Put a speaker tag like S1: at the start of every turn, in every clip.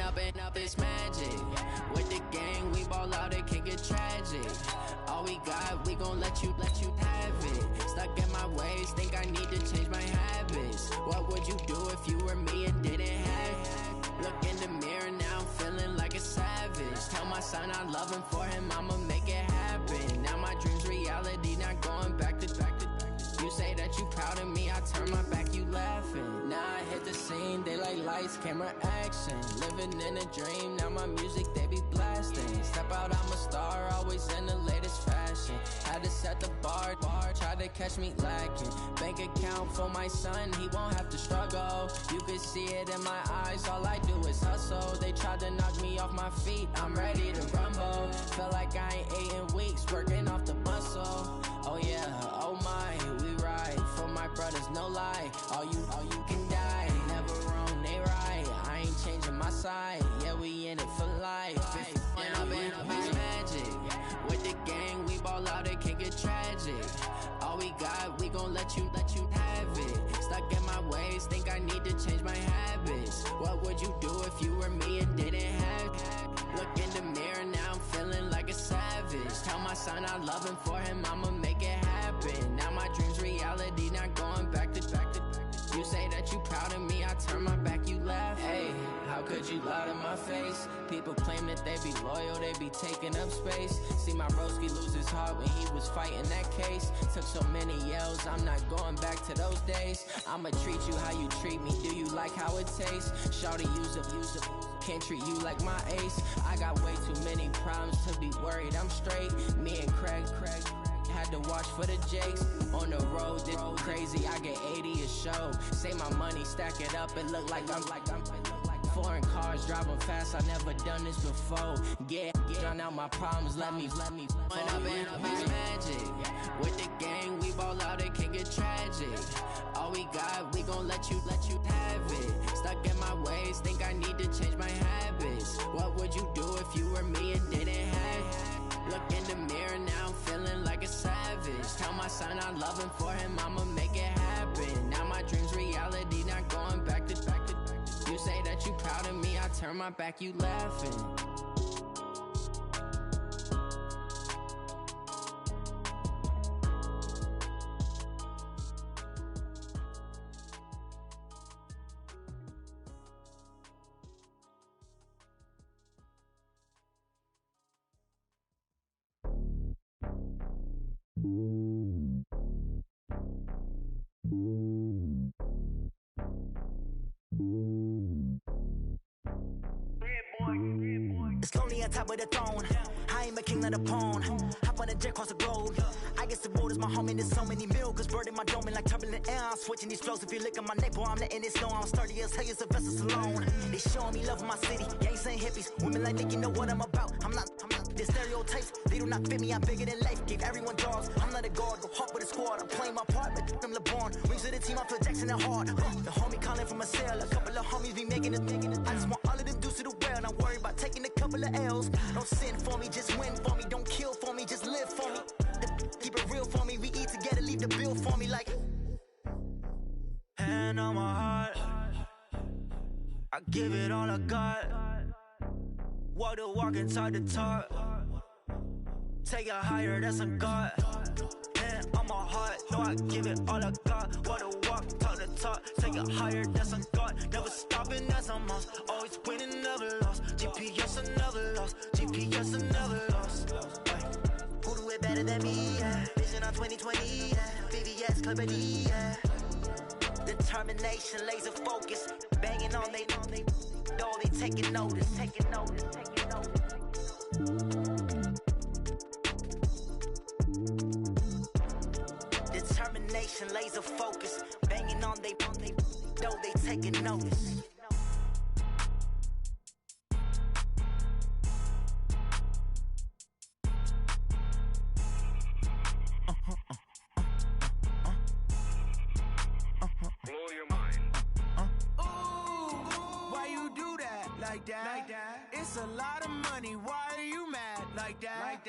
S1: up, it's magic. With the gang, we ball out, it can get tragic. All we got, we gon' let you have it. Stuck in my ways, think I need to change my habits. What would you do if you were me and didn't have it? Look in the mirror, now I'm feeling like a savage. Tell my son I love him, for him I'ma make it happen. Now my dream's reality, not going back to. You say that you proud of me, I turn my back, you laughing. Now I hit the scene, they like lights, camera, action. Living in a dream, now my music, they be blasting. Step out, I'm a star, always in the latest fashion. Had to set the bar, try to catch me lacking. Bank account for my son, he won't have to struggle. You can see it in my eyes, all I do is hustle. They tried to knock me off my feet, I'm ready to rumble. Feel like I ain't ate in weeks, working off the muscle. Oh yeah, oh my, we ride for my brothers, no lie. All you can die, never wrong, they right. I ain't changing my side, yeah, we in it for life. If up, it's magic. With the gang, we ball out, it can get tragic. All we got, we gon' let you have it. Stuck in my ways, think I need to change my habits. What would you do if you were me and didn't have it? Look in the mirror, now I'm feeling like a savage. Tell my son I love him, for him I'ma make it happen. Now my dream's reality, not going back to. You say that you proud of me, I turn my back, you laugh. Hey, how could you lie to my face? People claim that they be loyal, they be taking up space. See my broski lose his heart when he was fighting that case. Took so many yells, I'm not going back to those days. I'ma treat you how you treat me, do you like how it tastes? Shawty, use up, can't treat you like my ace. I got way too many problems to be worried, I'm straight. Me and Craig had to watch for the Jakes. On the road, this crazy, I get 80 a show. Say my money, stack it up, it look like I'm foreign cars, driving fast, I never done this before. Get drown out my problems, let me up, it's magic. With the gang, we ball out, it can get tragic. All we got, we gon' let you have it. Stuck in my ways, think I need to change my habits. What would you do if you were me and didn't have it? Look in the mirror, now I'm feeling like a savage. Tell my son I love him, for him I'ma make it happen. Now my dream's reality, not going back to. You say that you proud of me, I turn my back, you laughing.
S2: It's lonely on top of the throne. I ain't a king, not a pawn. Hop on a jet across the globe. I guess the road is my home and there's so many milkers burning my dome like turbulent air. I'm switching these flows. If you look at my neck, boy, I'm letting it snow. I'm sturdy as hell, it's a vessel alone. They showing me love in my city. Gangs ain't hippies. Women like Nick, you know what I'm about. I'm not the stereotypes. They do not fit me. I'm bigger than life. Gave everyone dogs. I'm not a guard. Go hard with a squad. I'm playing my part, but I'm LeBron. Rings to the team. I feel Jackson and hard. The homie calling from a cell. A couple of homies be making it. I just want all of them dudes to the well. Not worry about taking a couple of L's. Don't sin for me, just win for me. Don't kill for me, just live for me. Keep it real for me. We eat together, leave the bill for me like. Hand on my heart, I give it all I got. Walk the walk and talk the talk. Take it higher, that's a God. Hand on my heart, no, I give it all I got. Walk the walk, talk the talk. Take it higher, that's a God. Never stopping, that's a must. Always winning, never lost. GPS, I never lost. GPS, I never lost. Who do it better than me? Yeah. Vision on 2020, yeah. VVS, Club D, yeah. Determination, laser focus. Banging on they, though they taking notice. Determination, laser focus. Banging on they, though they taking notice.
S3: Like that. It's a lot of money. Why are you mad like that?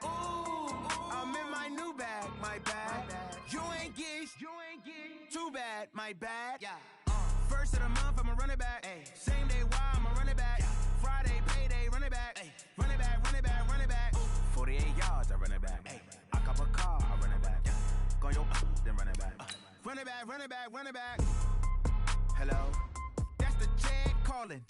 S3: Ooh, I'm in my new bag, my bad. You ain't get too bad, my bad. Yeah. First of the month, I'ma run it back. Ay. Same day, why I'ma run it back. Friday payday, run it back. Run it back, run it back, run it back. 48 yards, I run it back. I cop a car, I run it back. Go your then run it back. Run it back, run it back, run it back. Hello? That's the Jag calling.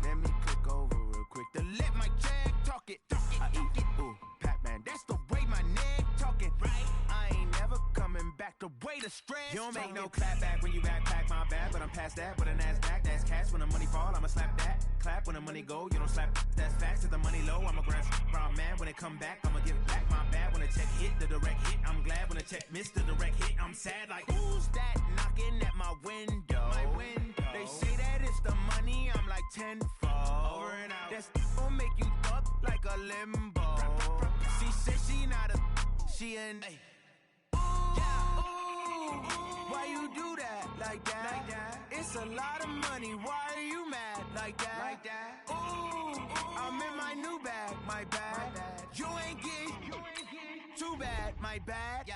S3: Let me click over real quick to let my Jag talk it. I eat it, ooh, Pac-Man. That's the way my neck talking. Right? I ain't never coming back the way the stress. You don't make no clap back when you backpack my bad, but I'm past that. With a NASDAQ, that's cash. When the money fall, I'ma slap that. Clap when the money go, you don't slap. That's facts. If the money low, I'ma grab brown man. When it come back, I'ma give back my bad. When the check hit, the direct hit. I'm glad when the check missed the direct hit. I'm sad like, who's that knocking at my window? They say that it's the money, I'm like tenfold. Over and out. That's gon' make you up like a limbo. She said she not a, she an. Why you do that like that? It's a lot of money. Why are you mad like that? Ooh, I'm in my new bag, my bad. You ain't get too bad, my bad.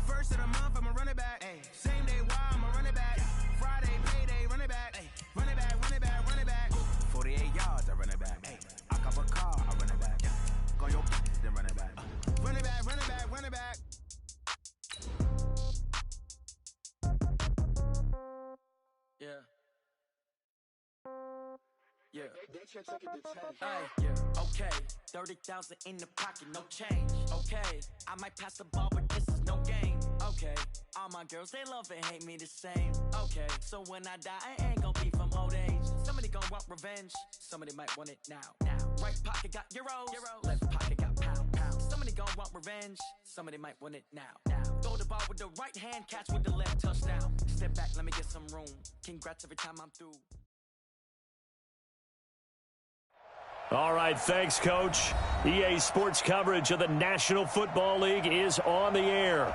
S3: First of the month, I'ma run it back. Same day, why I'ma run it back. Friday payday, run it back. Run it back, run it back, run it back. 48 yards, I run it back. I cop a car, I run it back. Go your then run it back. Run it back, run it back, run it back.
S2: Okay, 30,000 in the pocket, no change. Okay, I might pass the ball, but this is no game. Okay, all my girls, they love and hate me the same. Okay, so when I die, I ain't gonna be from old age. Somebody gonna want revenge, somebody might want it now. Right pocket got euros, left pocket got pounds. Somebody gonna want revenge, somebody might want it now. Throw the ball with the right hand, catch with the left, touchdown. Step back, let me get some room. Congrats every time I'm through.
S4: All right, thanks, Coach. EA Sports coverage of the National Football League is on the air.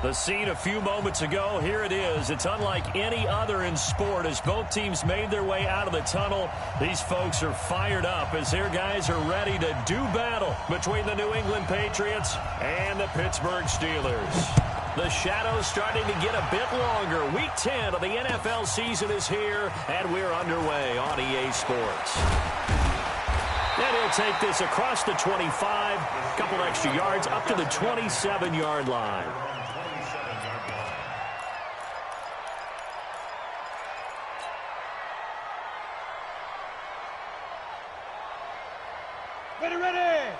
S4: The scene a few moments ago, here it is. It's unlike any other in sport as both teams made their way out of the tunnel. These folks are fired up as their guys are ready to do battle between the New England Patriots and the Pittsburgh Steelers. The shadow's starting to get a bit longer. Week 10 of the NFL season is here, and we're underway on EA Sports. And he'll take this across the 25, a couple extra yards, up to the 27-yard line.
S5: Ready,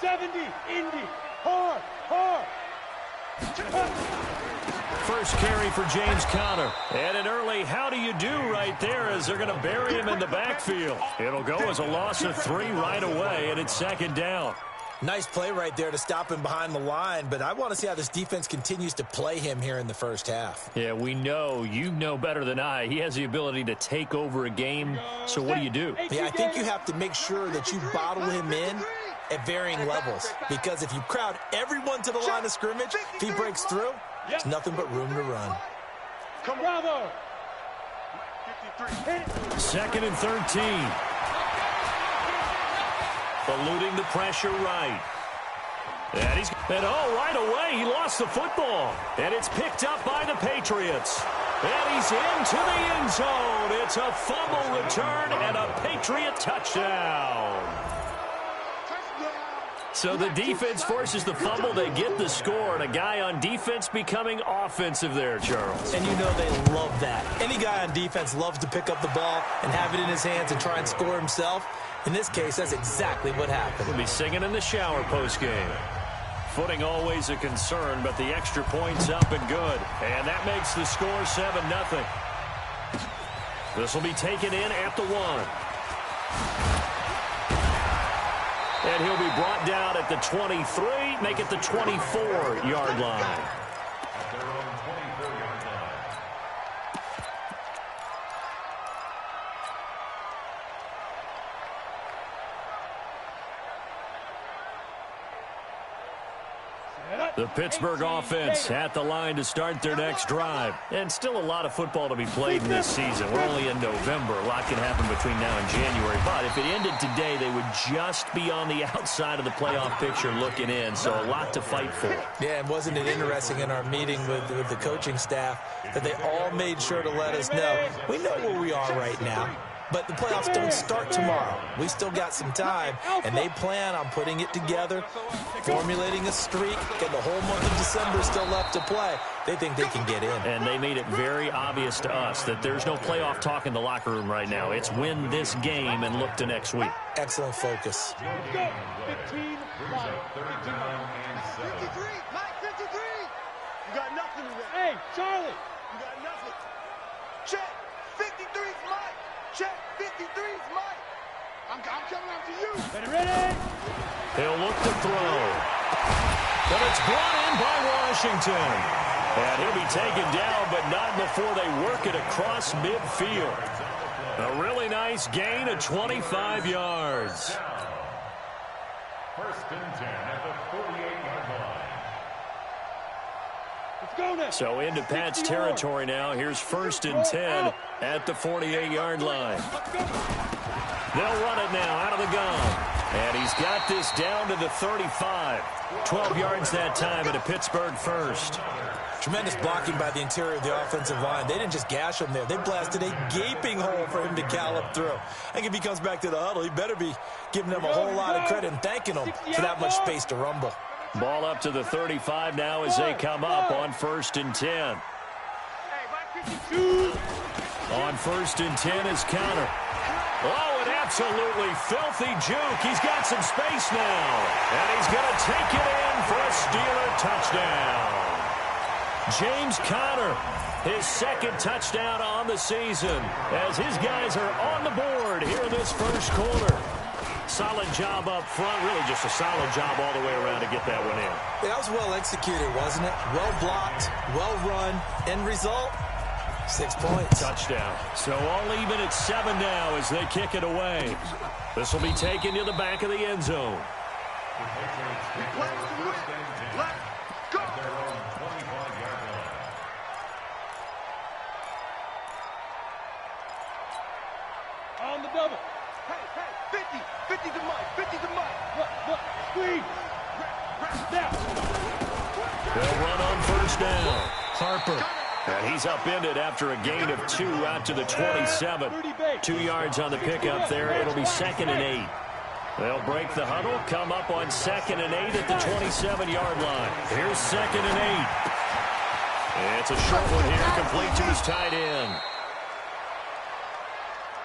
S5: 70, Indy, hard.
S4: First carry for James Conner. And an early how do you do right there as they're going to bury him in the backfield. It'll go as a loss of 3 right away, and it's second down.
S6: Nice play right there to stop him behind the line, but I want to see how this defense continues to play him here in the first half.
S4: Yeah, we know. You know better than I. He has the ability to take over a game, so what do?
S6: Yeah, I think you have to make sure that you bottle him in at varying levels, because if you crowd everyone to the line of scrimmage, if he breaks through, there's nothing but room to run.
S5: Come Bravo.
S4: 2nd and 13. Eluding the pressure right. And right away, he lost the football. And it's picked up by the Patriots. And he's into the end zone. It's a fumble return and a Patriot touchdown. So the defense forces the fumble. They get the score, and a guy on defense becoming offensive there, Charles.
S6: And you know they love that. Any guy on defense loves to pick up the ball and have it in his hands and try and score himself. In this case, that's exactly what happened.
S4: We'll be singing in the shower postgame. Footing always a concern, but the extra point's up and good. And that makes the score 7-0. This will be taken in at the 1. And he'll be brought down at the 23, make it the 24-yard line. The Pittsburgh offense at the line to start their next drive. And still a lot of football to be played in this season. We're only in November. A lot can happen between now and January. But if it ended today, they would just be on the outside of the playoff picture looking in. So a lot to fight for.
S6: Yeah, and wasn't it interesting in our meeting with the coaching staff that they all made sure to let us know, we know where we are right now. But the playoffs don't start tomorrow. We still got some time, and they plan on putting it together, formulating a streak, and the whole month of December still left to play. They think they can get in.
S4: And they made it very obvious to us that there's no playoff talk in the locker room right now. It's win this game and look to next week.
S6: Excellent focus.
S5: 15, 53,
S3: Mike, 53. You got nothing today.
S5: Hey, Charlie.
S3: You got nothing. Check. 53's Mike. Check. 53's Mike. I'm coming after you.
S5: Ready?
S4: He'll look to throw. But it's brought in by Washington. And he'll be taken down, but not before they work it across midfield. A really nice gain of 25 yards.
S7: First and 10 at the 48-yard line.
S5: Let's go now.
S4: So into Pat's territory now. Here's first and 10 at the 48-yard line. They'll run it now out of the gun. And he's got this down to the 35. 12 yards that time at a Pittsburgh first.
S6: Tremendous blocking by the interior of the offensive line. They didn't just gash him there. They blasted a gaping hole for him to gallop through. I think if he comes back to the huddle, he better be giving them a whole lot of credit and thanking them for that much space to rumble.
S4: Ball up to the 35 now as they come up on first and 10. On first and 10 is counter. Oh, an absolutely filthy juke. He's got some space now. And he's going to take it in for a Steeler touchdown. James Conner, his second touchdown on the season, as his guys are on the board here in this first quarter. Solid job up front, really just a solid job all the way around to get that one in.
S6: That was well executed, wasn't it? Well blocked, well run. End result, 6 points.
S4: Touchdown. So all even at 7 now as they kick it away. This will be taken to the back of the end zone.
S5: On the double.
S3: Hey, 50 to Mike, 50 to Mike.
S5: Look, squeeze. Now.
S4: They'll run on first down. Harper. And he's upended after a gain of 2 out to the 27. 2 yards on the pickup there. It'll be second and 8. They'll break the huddle, come up on second and 8 at the 27-yard line. Here's second and 8. It's a short one here, complete to his tight end.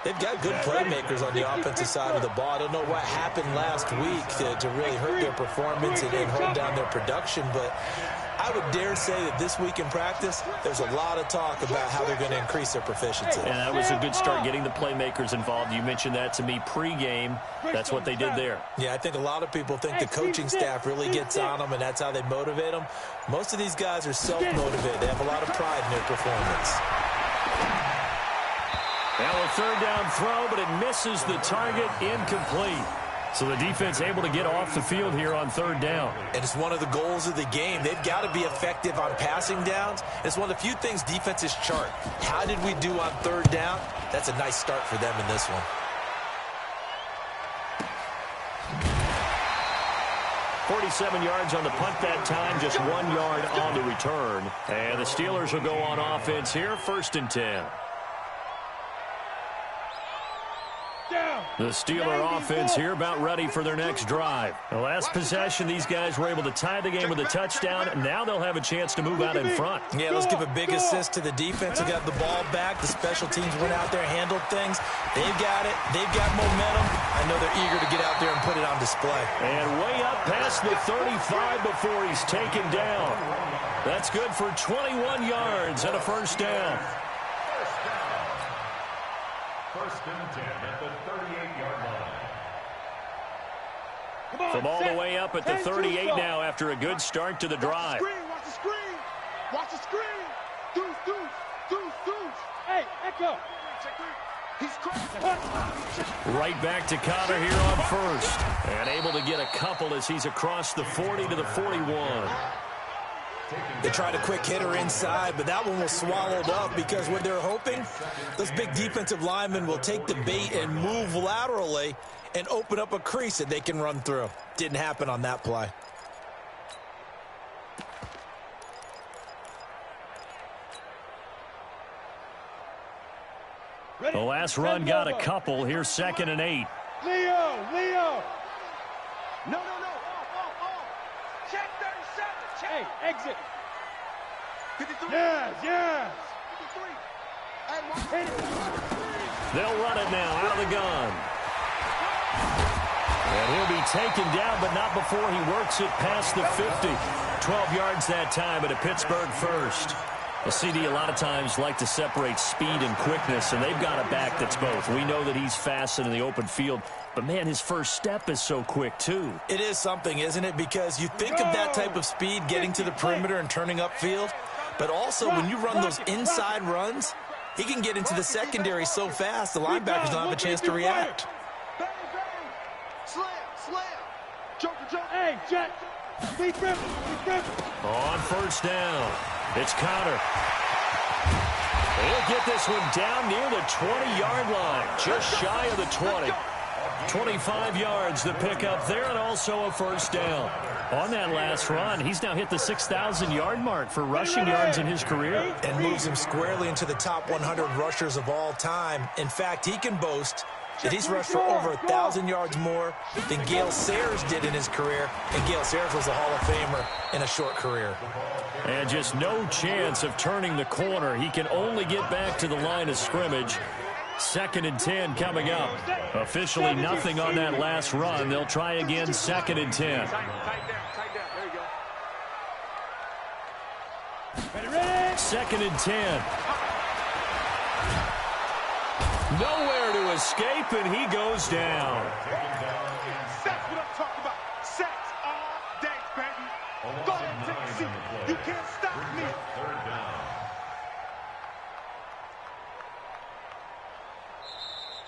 S6: They've got good playmakers on the offensive side of the ball. I don't know what happened last week to really hurt their performance and hold down their production, but I would dare say that this week in practice, there's a lot of talk about how they're going to increase their proficiency.
S4: And that was a good start, getting the playmakers involved. You mentioned that to me pregame. That's what they did there.
S6: Yeah, I think a lot of people think the coaching staff really gets on them, and that's how they motivate them. Most of these guys are self-motivated. They have a lot of pride in their performance.
S4: Now a third down throw, but it misses the target, incomplete. So the defense able to get off the field here on third down.
S6: And it's one of the goals of the game. They've got to be effective on passing downs. It's one of the few things defenses chart. How did we do on third down? That's a nice start for them in this one.
S4: .47 yards on the punt that time, just 1 yard on the return. And the Steelers will go on offense here, first and 10. The Steeler offense here about ready for their next drive. The last possession, these guys were able to tie the game with a touchdown. Now they'll have a chance to move out in front.
S6: Yeah, let's give a big assist to the defense who got the ball back. The special teams went out there, handled things. They've got it. They've got momentum. I know they're eager to get out there and put it on display.
S4: And way up past the 35 before he's taken down. That's good for 21 yards and a first down.
S7: First and 10 at the 38-yard line.
S4: From all the way up at the 38 now after a good start to the drive.
S3: Watch the screen. Watch the screen. Deuce.
S5: Hey, Echo.
S3: He's crazy.
S4: Right back to Conner here on first. And able to get a couple as he's across the 40 to the 41.
S6: They tried a quick hitter inside, but that one was swallowed up because what they're hoping, those big defensive linemen will take the bait and move laterally and open up a crease that they can run through. Didn't happen on that play.
S4: The last run got a couple. Here's 2nd and 8.
S5: Leo. No. Check 37. Check. Hey, exit. 53. Yes. 53.
S4: They'll run it now out of the gun. And he'll be taken down, but not before he works it past the 50. 12 yards that time, but a Pittsburgh first. The CD a lot of times like to separate speed and quickness, and they've got a back that's both. We know that he's fast in the open field, but, man, his first step is so quick, too.
S6: It is something, isn't it? Because you think of that type of speed getting to the perimeter and turning upfield, but also when you run those inside runs, he can get into the secondary so fast the linebackers don't have a chance to react.
S5: Slam. Joker. Hey, Jack. Be driven.
S4: On first down, it's Connor. He'll get this one down near the 20-yard line, just shy of the 20. 25 yards to pick up there, and also a first down. On that last run, he's now hit the 6,000-yard mark for rushing yards in his career.
S6: And moves him squarely into the top 100 rushers of all time. In fact, he can boast that he's rushed for over 1,000 yards more than Gale Sayers did in his career, and Gale Sayers was a Hall of Famer in a short career.
S4: And just no chance of turning the corner. He can only get back to the line of scrimmage. 2nd and 10 coming up. Officially nothing on that last run. They'll try again, 2nd and 10.
S5: Tight down. There you go. Ready?
S4: 2nd and 10. Nowhere to escape, and he goes down.
S5: That's what I'm talking about. Sacks all day, baby. Go ahead and take a seat. You can't stop me.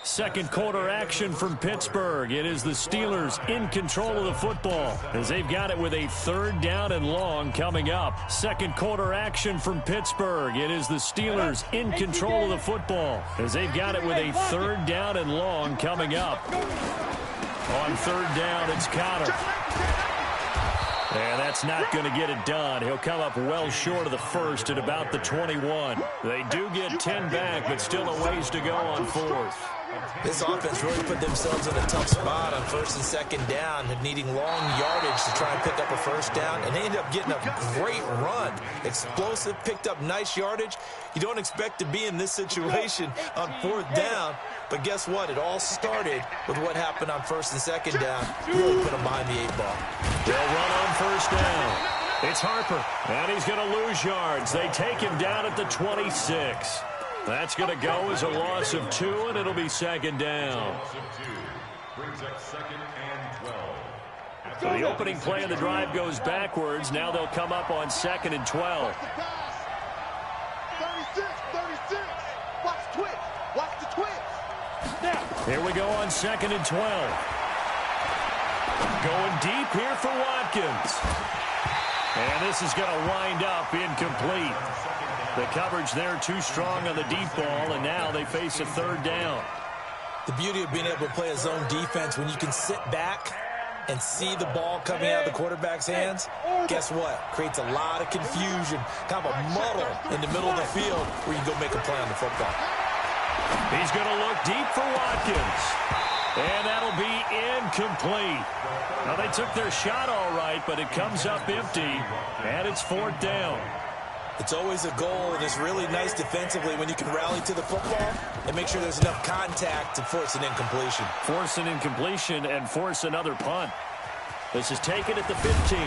S4: Second quarter action from Pittsburgh. It is the Steelers in control of the football as they've got it with a 3rd down and long coming up. Second quarter action from Pittsburgh. It is the Steelers in control of the football as they've got it with a 3rd down and long coming up. On 3rd down, it's Connor. And that's not going to get it done. He'll come up well short of the first at about the 21. They do get 10 back, but still a ways to go on 4th.
S6: This offense really put themselves in a tough spot on 1st and 2nd down, needing long yardage to try and pick up a first down, and they ended up getting a great run. Explosive, picked up nice yardage. You don't expect to be in this situation on 4th down, but guess what? It all started with what happened on 1st and 2nd down. Really put them behind the 8-ball.
S4: They'll run on first down. It's Harper, and he's going to lose yards. They take him down at the 26. That's going to go as a loss of 2, and it'll be 2nd down. So the opening play of the drive goes backwards. Now they'll come up on 2nd and 12.
S5: 36. Watch the twitch.
S4: Here we go on 2nd and 12. Going deep here for Watkins. And this is going to wind up incomplete. The coverage there too strong on the deep ball, and now they face a 3rd down.
S6: The beauty of being able to play a zone defense when you can sit back and see the ball coming out of the quarterback's hands, guess what? Creates a lot of confusion, kind of a muddle in the middle of the field where you can go make a play on the football.
S4: He's going to look deep for Watkins. And that'll be incomplete. Now, they took their shot all right, but it comes up empty, and it's 4th down.
S6: It's always a goal, and it's really nice defensively when you can rally to the football and make sure there's enough contact to force an incompletion.
S4: Force an incompletion and force another punt. This is taken at the 15.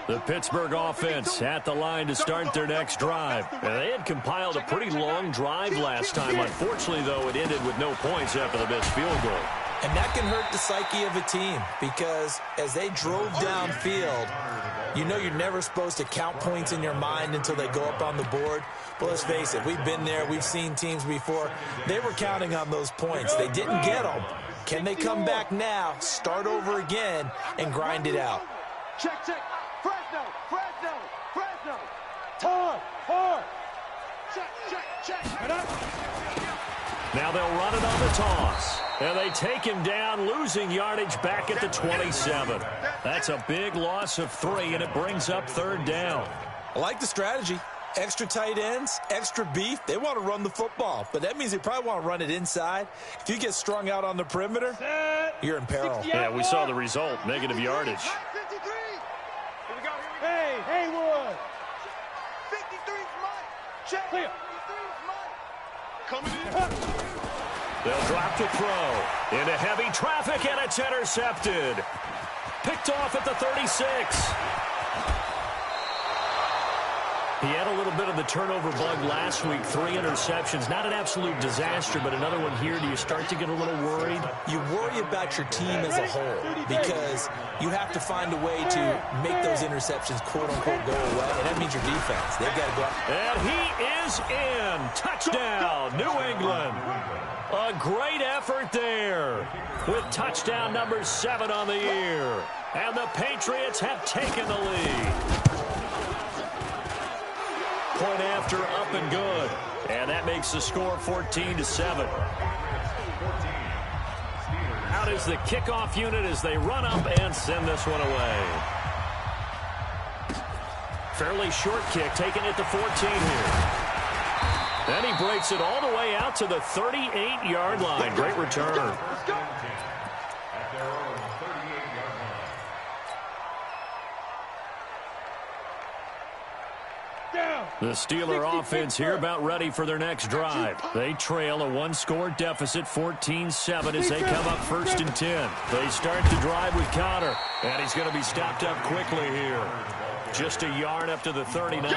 S4: The Pittsburgh offense at the line to start their next drive. They had compiled a pretty long drive last time. Unfortunately, though, it ended with no points after the missed field goal.
S6: And that can hurt the psyche of a team because as they drove downfield, you know you're never supposed to count points in your mind until they go up on the board. But let's face it, we've been there. We've seen teams before. They were counting on those points. They didn't get them. Can they come back now, start over again, and grind it out?
S5: Check. Fresno. Hard.
S4: Now they'll run it on the toss. And they take him down, losing yardage back at the 27. That's a big loss of 3, and it brings up 3rd down.
S6: I like the strategy. Extra tight ends, extra beef. They want to run the football, but that means they probably want to run it inside. If you get strung out on the perimeter, you're in peril.
S4: Yeah, we saw the result, negative yardage.
S5: Hey, Haywood. 53's mine. Check. 53's mine. Coming in.
S4: They'll drop to throw. Into heavy traffic, and it's intercepted. Picked off at the 36. He had a little bit of the turnover bug last week, 3 interceptions. Not an absolute disaster, but another one here. Do you start to get a little worried?
S6: You worry about your team as a whole because you have to find a way to make those interceptions, quote-unquote, go away, and that means your defense. They've got to go out.
S4: And he is in. Touchdown, New England. A great effort there with touchdown number 7 on the year. And the Patriots have taken the lead. Point after, up and good. And that makes the score 14-7. Out is the kickoff unit as they run up and send this one away. Fairly short kick, taking it to 14 here. Then he breaks it all the way out to the 38-yard line. Great return. The Steeler offense here about ready for their next drive. They trail a 1-score deficit, 14-7, as they come up 1st and 10. They start the drive with Connor, and he's going to be stopped up quickly here. Just a yard up to the 39.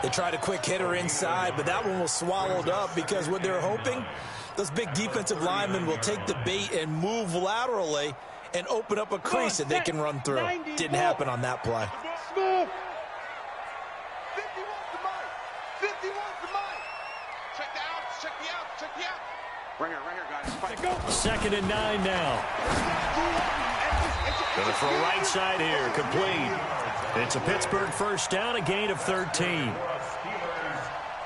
S6: They tried a quick hitter inside, but that one was swallowed up because what they're hoping, those big defensive linemen will take the bait and move laterally and open up a crease that they can run through. Didn't happen on that play.
S4: 2nd and 9 now. Going to throw right side here, complete. It's a Pittsburgh 1st down, a gain of 13.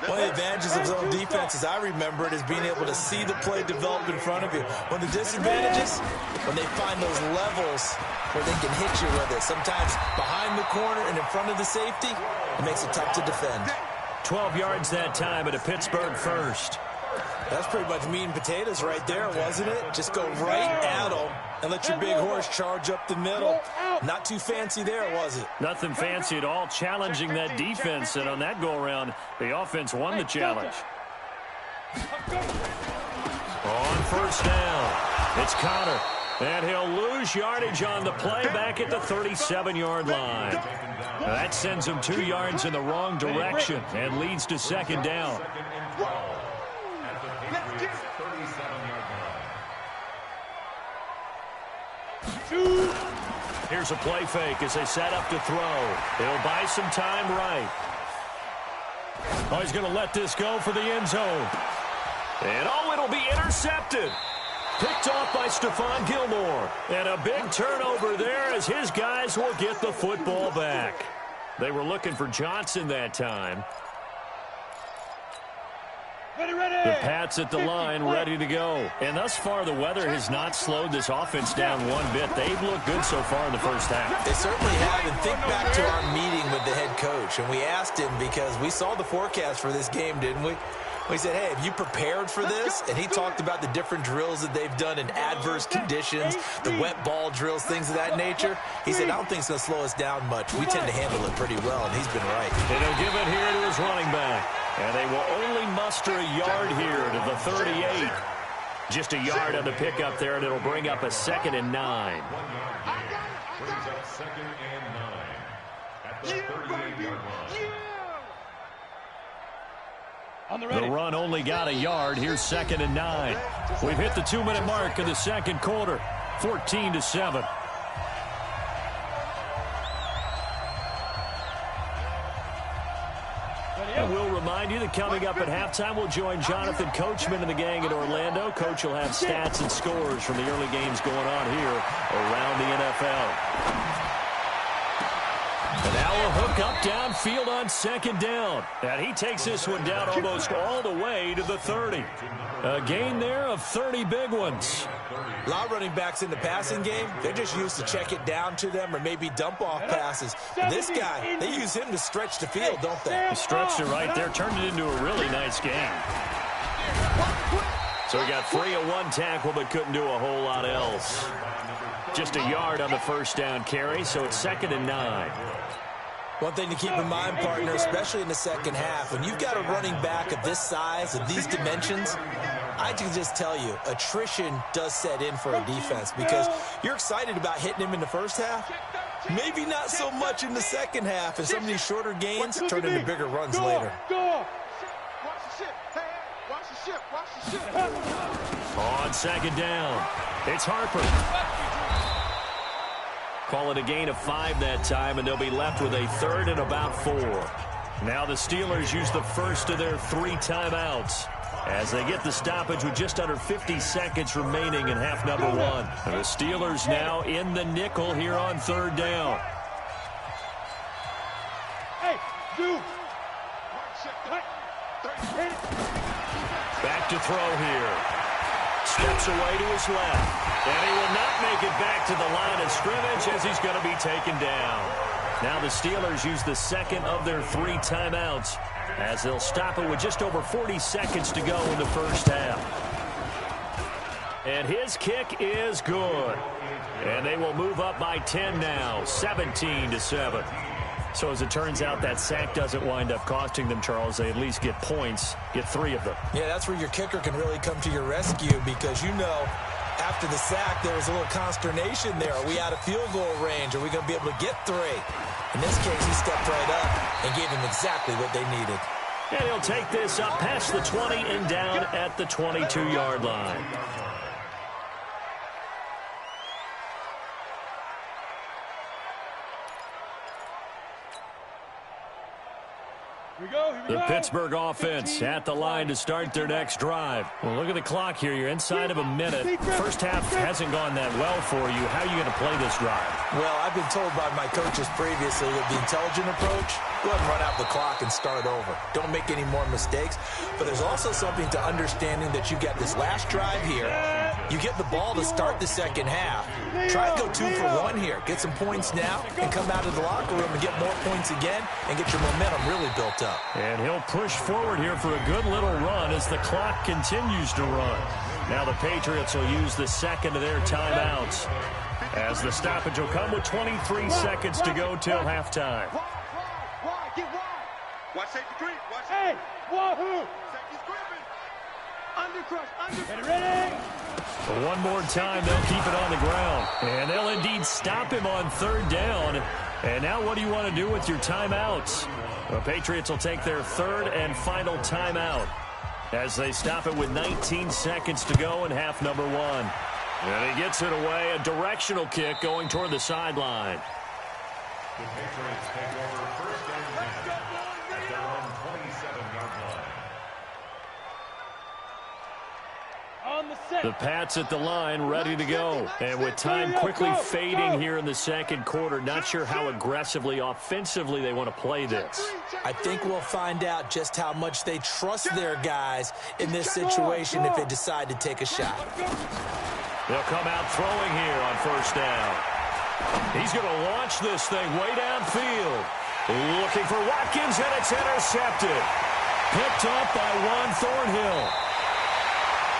S6: One of the advantages of zone defense, as I remember it, is being able to see the play develop in front of you. One of the disadvantages, when they find those levels where they can hit you with it, sometimes behind the corner and in front of the safety, it makes it tough to defend.
S4: 12 yards that time at a Pittsburgh 1st.
S6: That's pretty much meat and potatoes right there, wasn't it? Just go right at them and let your big horse charge up the middle. Not too fancy there, was it?
S4: Nothing fancy at all, challenging that defense, and on that go-around, the offense won the challenge. On 1st down, it's Connor, and he'll lose yardage on the play back at the 37-yard line. Now that sends him 2 yards in the wrong direction and leads to 2nd down. Here's a play fake as they set up to throw. They'll buy some time right. Oh, he's going to let this go for the end zone. And oh, it'll be intercepted. Picked off by Stephon Gilmore. And a big turnover there as his guys will get the football back. They were looking for Johnson that time. The Pats at the line, ready to go. And thus far, the weather has not slowed this offense down one bit. They've looked good so far in the 1st half.
S6: They certainly have. And think back to our meeting with the head coach. And we asked him because we saw the forecast for this game, didn't we? We said, hey, have you prepared for this? And he talked about the different drills that they've done in adverse conditions, the wet ball drills, things of that nature. He said, I don't think it's going to slow us down much. We tend to handle it pretty well, and he's been right.
S4: And he'll give it here to his running back. And they will only muster a yard here to the 38. Just a yard on the pickup there, and it'll bring up a 2nd and 9.
S7: Brings up 2nd and 9 at the 38-yard line.
S4: The run only got a yard. Here's 2nd and 9. We've hit the 2-minute mark of the 2nd quarter. 14-7. And we'll remind you that coming up at halftime, we'll join Jonathan Coachman and the gang in Orlando. Coach will have stats and scores from the early games going on here around the NFL. And now Now a hook up downfield on second down. And he takes this one down almost all the way to the 30. A gain there of 30 big ones.
S6: A lot of running backs in the passing game, they're just used to check it down to them or maybe dump off passes. And this guy, they use him to stretch the field, don't they?
S4: He stretched it right there, turned it into a really nice game. So he got 3 of 1 tackle, but couldn't do a whole lot else. Just a yard on the first down carry, so it's 2nd and 9.
S6: One thing to keep in mind, partner, especially in the second half, when you've got a running back of this size, of these dimensions, I can just tell you, attrition does set in for a defense because you're excited about hitting him in the first half. Maybe not so much in the second half, and some of these shorter gains turn into bigger runs later.
S4: On second down, it's Harper. Call it a gain of 5 that time, and they'll be left with a 3rd and about 4. Now the Steelers use the first of their 3 timeouts as they get the stoppage with just under 50 seconds remaining in half number 1. And the Steelers now in the nickel here on 3rd down. Back to throw here. Steps away to his left. And he will not make it back to the line of scrimmage as he's going to be taken down. Now the Steelers use the second of their 3 timeouts as they'll stop it with just over 40 seconds to go in the first half. And his kick is good. And they will move up by 10 now, 17-7. So as it turns out, that sack doesn't wind up costing them, Charles. They at least get points, get 3 of them. Yeah, that's where your kicker can really come to your rescue because, you know, after the sack, there was a little consternation there. Are we out of field goal range? Are we going to be able to get 3? In this case, he stepped right up and gave them exactly what they needed. And he'll take this up past the 20 and down at the 22-yard line. The Pittsburgh offense at the line to start their next drive. Well, look at the clock here. You're inside of a minute. First half hasn't gone that well for you. How are you going to play this drive?
S6: Well, I've been told by my coaches previously that the intelligent approach, go ahead and run out the clock and start over. Don't make any more mistakes. But there's also something to understanding that you get this last drive here. You get the ball to start the second half. Try to go 2 for 1 here. Get some points now and come out of the locker room and get more points again and get your momentum really built up.
S4: And he'll push forward here for a good little run as the clock continues to run. Now the Patriots will use the second of their timeouts as the stoppage will come with 23 seconds to go till halftime.
S5: Watch safety creep. Watch hey, wahoo! Safety's creeping. Undercrush. Ready?
S4: But one more time, they'll keep it on the ground. And they'll indeed stop him on 3rd down. And now what do you want to do with your timeouts? The Patriots will take their 3rd and final timeout as they stop it with 19 seconds to go in half number 1. And he gets it away, a directional kick going toward the sideline.
S7: The Patriots take over 1st and 10 at their own 27-yard line.
S4: The Pats at the line, ready to go. And with time quickly fading here in the second quarter, not sure how aggressively, offensively they want to play this.
S6: I think we'll find out just how much they trust their guys in this situation if they decide to take a shot.
S4: They'll come out throwing here on 1st down. He's going to launch this thing way downfield. Looking for Watkins, and it's intercepted. Picked up by Juan Thornhill.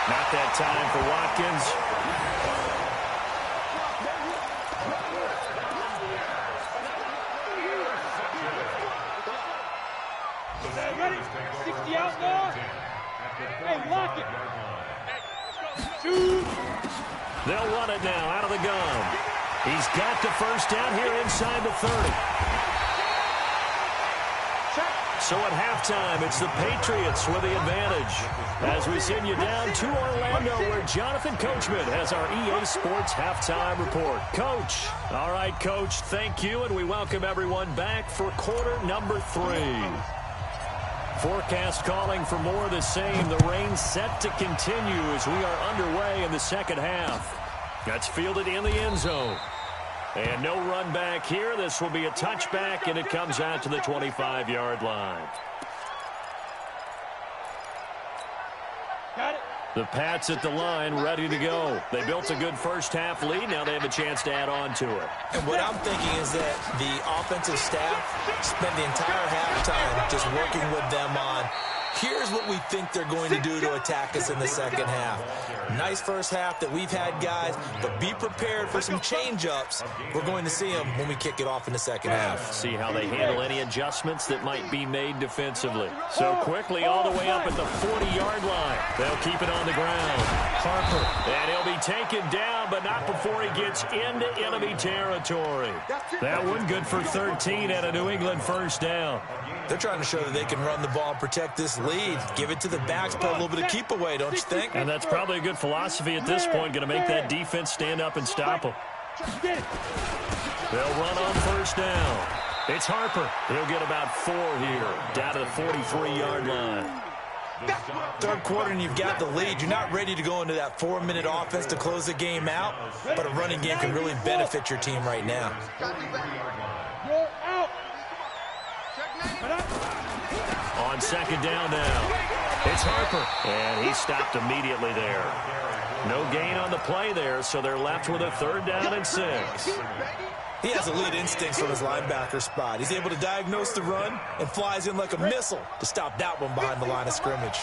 S4: Not that time for Watkins.
S5: Ready? 60 outlaw. Hey, lock it. Shoot.
S4: They'll run it now out of the gun. He's got the 1st down here inside the 30. So at halftime, it's the Patriots with the advantage. As we send you down to Orlando, where Jonathan Coachman has our EA Sports halftime report. Coach. All right, Coach, thank you, and we welcome everyone back for quarter number 3. Forecast calling for more of the same. The rain set to continue as we are underway in the second half. That's fielded in the end zone. And no run back here. This will be a touchback, and it comes out to the 25-yard line.
S5: Got it.
S4: The Pats at the line, ready to go. They built a good first-half lead. Now they have a chance to add on to it.
S6: And what I'm thinking is that the offensive staff spent the entire halftime just working with them on, here's what we think they're going to do to attack us in the second half. Nice first half that we've had, guys, but be prepared for some change-ups. We're going to see them when we kick it off in the second half.
S4: See how they handle any adjustments that might be made defensively. So quickly all the way up at the 40-yard line. They'll keep it on the ground. Harper. And he'll be taken down, but not before he gets into enemy territory. That one good for 13 at a New England first down.
S6: They're trying to show that they can run the ball and protect this lead. Give it to the backs, put a little bit of keep away, don't you think?
S4: And that's probably a good philosophy at this point, going to make that defense stand up and stop them. They'll run on first down. It's Harper. He'll get about 4 here, down to the 43-yard line.
S6: Third quarter and you've got the lead. You're not ready to go into that 4-minute offense to close the game out, but a running game can really benefit your team right now.
S4: On second down now, it's Harper, and he stopped immediately there. No gain on the play there, so they're left with a 3rd down and 6.
S6: He has elite instincts from his linebacker spot. He's able to diagnose the run and flies in like a missile to stop that one behind the line of scrimmage.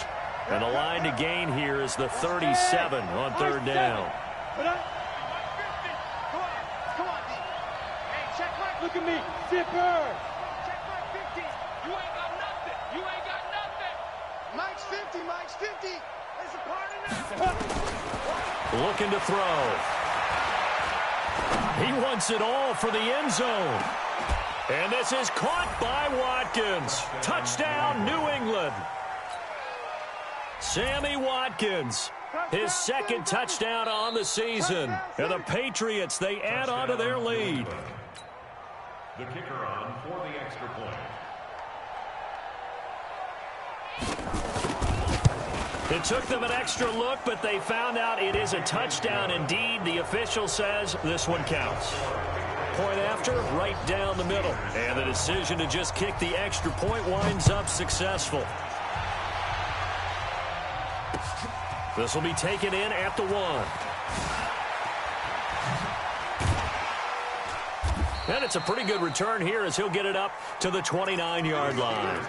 S4: And the line to gain here is the 37 on 3rd down.
S5: Look at me, zipper. Check my 50. You ain't got nothing. You ain't got nothing. Mike's 50. Mike's 50. There's a part in there.
S4: Looking to throw. He wants it all for the end zone. And this is caught by Watkins. Touchdown, New England. Sammy Watkins, his 2nd touchdown on the season. And the Patriots, they add on to their lead.
S7: The kicker on for the extra point.
S4: It took them an extra look, but they found out it is a touchdown indeed. The official says this one counts. Point after, right down the middle. And the decision to just kick the extra point winds up successful. This will be taken in at the 1. And it's a pretty good return here as he'll get it up to the 29-yard line.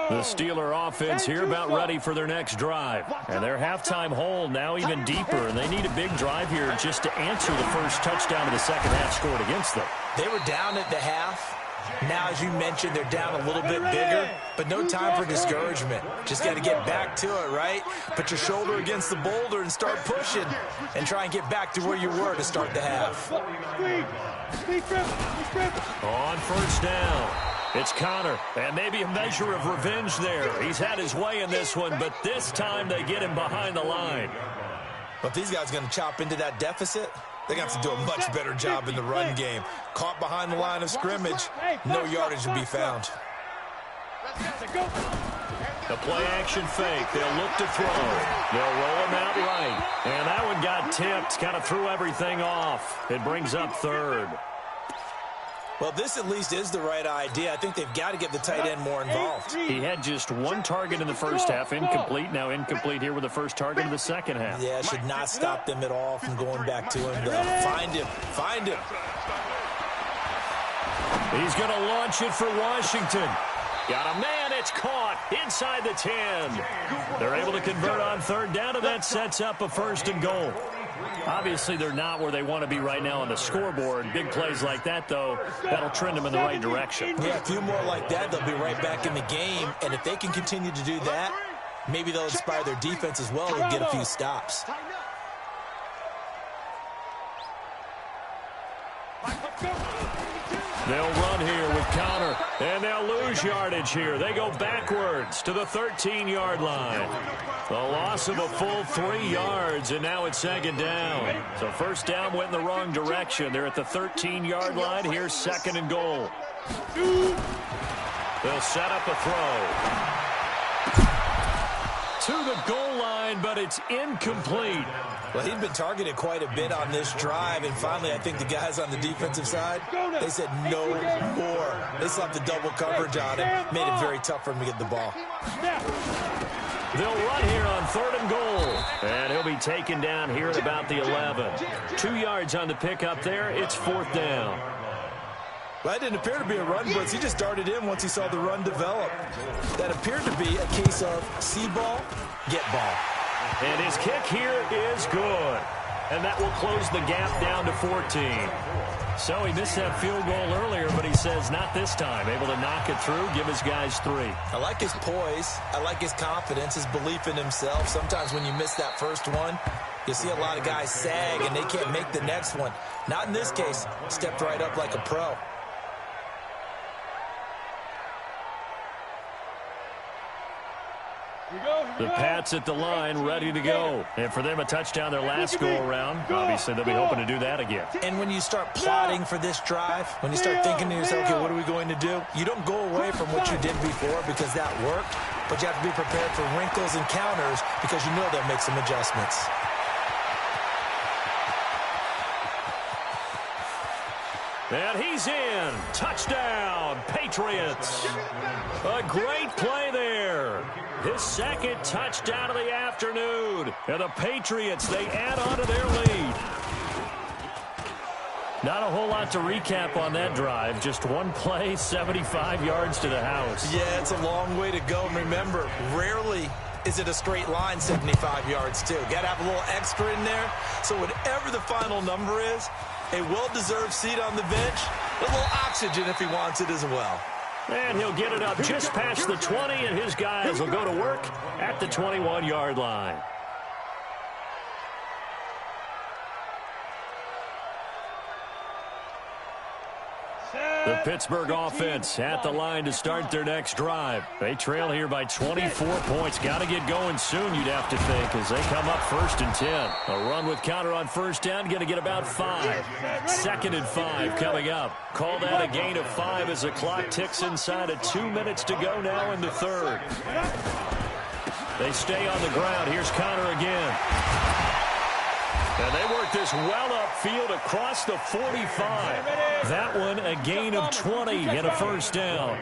S4: The Steeler offense here about ready for their next drive. And their halftime hole now even deeper, and they need a big drive here just to answer the first touchdown of the second half scored against them.
S6: They were down at the half. Now, as you mentioned, they're down a little bit bigger, but no time for discouragement. Just got to get back to it, right? Put your shoulder against the boulder and start pushing and try and get back to where you were to start the half.
S4: On first down, it's Connor, and maybe a measure of revenge there. He's had his way in this one, but this time they get him behind the line.
S6: But these guys are going to chop into that deficit. They're going to have to do a much better job in the run game. Caught behind the line of scrimmage, no yardage will be found.
S4: The play-action fake. They'll look to throw. They'll roll him out right. And that one got tipped, kind of threw everything off. It brings up 3rd.
S6: Well, this at least is the right idea. I think they've got to get the tight end more involved.
S4: He had just 1 target in the first half, incomplete. Now incomplete here with the first target of the second half.
S6: Yeah, should not stop them at all from going back to him, though. Find him. Find him.
S4: He's going to launch it for Washington. Got a man. It's caught inside the 10. They're able to convert on 3rd down, and that sets up a 1st and goal. Obviously, they're not where they want to be right now on the scoreboard. Big plays like that, though, that'll trend them in the right direction.
S6: Yeah, a few more like that, they'll be right back in the game. And if they can continue to do that, maybe they'll inspire their defense as well and get a few stops.
S4: They'll run here with Connor, and they'll lose yardage here. They go backwards to the 13-yard line. The loss of a full 3 yards, and now it's 2nd down. So first down went in the wrong direction. They're at the 13-yard line. Here's 2nd and goal. They'll set up a throw. To the goal line, but it's incomplete.
S6: Well, he'd been targeted quite a bit on this drive, and finally I think the guys on the defensive side, they said no more. They slapped the double coverage on him, made it very tough for him to get the ball.
S4: They'll run here on 3rd and goal. And he'll be taken down here at about the 11. 2 yards on the pickup there. It's 4th down.
S6: Well, that didn't appear to be a run blitz. He just darted in once he saw the run develop. That appeared to be a case of see ball, get ball.
S4: And his kick here is good. And that will close the gap down to 14. So he missed that field goal earlier, but he says not this time. Able to knock it through, give his guys 3.
S6: I like his poise. I like his confidence, his belief in himself. Sometimes when you miss that first one, you see a lot of guys sag and they can't make the next one. Not in this case. Stepped right up like a pro.
S4: The Pats at the line, ready to go. And for them, a touchdown their last go-around. Obviously, they'll be hoping to do that again.
S6: And when you start plotting for this drive, when you start thinking to yourself, okay, what are we going to do? You don't go away from what you did before because that worked, but you have to be prepared for wrinkles and counters because you know they'll make some adjustments.
S4: And he's in. Touchdown, Patriots. A great play there. His 2nd touchdown of the afternoon. And the Patriots, they add on to their lead. Not a whole lot to recap on that drive. Just one play, 75 yards to the house.
S6: Yeah, it's a long way to go. And remember, rarely is it a straight line 75 yards, too. Got to have a little extra in there. So whatever the final number is, a well-deserved seat on the bench, a little oxygen if he wants it as well.
S4: And he'll get it up just past the 20, and his guys will go to work at the 21-yard line. The Pittsburgh offense at the line to start their next drive. They trail here by 24 points. Got to get going soon, you'd have to think, as they come up 1st and 10. A run with counter on 1st down, going to get about 5. 2nd and 5 coming up. Call that a gain of 5 as the clock ticks inside of 2 minutes to go now in the 3rd. They stay on the ground. Here's Connor again. And they work this well upfield across the 45. That one a gain of 20 and a 1st down.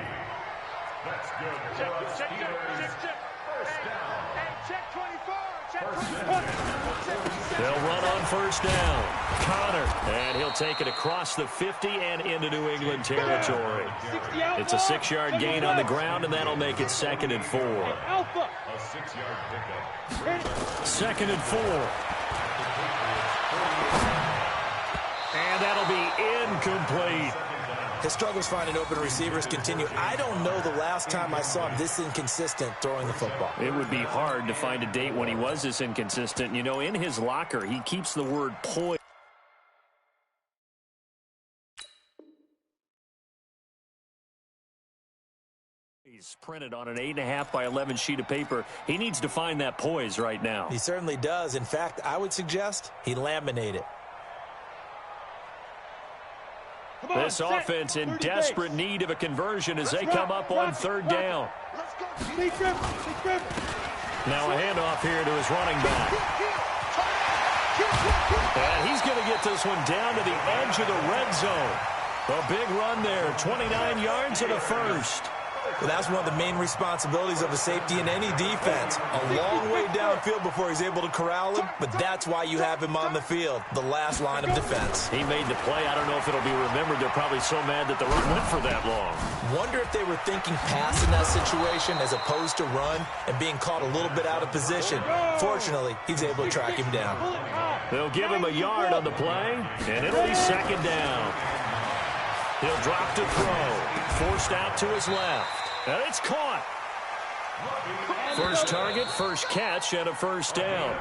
S4: They'll run on 1st down. Connor, and he'll take it across the 50 and into New England territory. It's a 6-yard gain on the ground, and that'll make it 2nd and 4.
S7: A 6-yard pickup.
S4: 2nd and 4. And that'll be incomplete.
S6: His struggles finding open receivers continue. I don't know the last time I saw him this inconsistent throwing the football.
S4: It would be hard to find a date when he was this inconsistent. You know, in his locker, he keeps the word poise. He's printed on an 8.5 by 11 sheet of paper. He needs to find that poise right now.
S6: He certainly does. In fact, I would suggest he laminate it.
S4: This offense in desperate need of a conversion as they come up on 3rd down. Now a handoff here to his running back. And he's going to get this one down to the edge of the red zone. A big run there, 29 yards and a 1st.
S6: Well, that's one of the main responsibilities of a safety in any defense. A long way downfield before he's able to corral him, but that's why you have him on the field, the last line of defense.
S4: He made the play. I don't know if it'll be remembered. They're probably so mad that the run went for that long.
S6: Wonder if they were thinking pass in that situation as opposed to run and being caught a little bit out of position. Fortunately, he's able to track him down.
S4: They'll give him a yard on the play, and it'll be 2nd down. He'll drop to throw. Forced out to his left. And it's caught. First target, first catch, and a 1st down.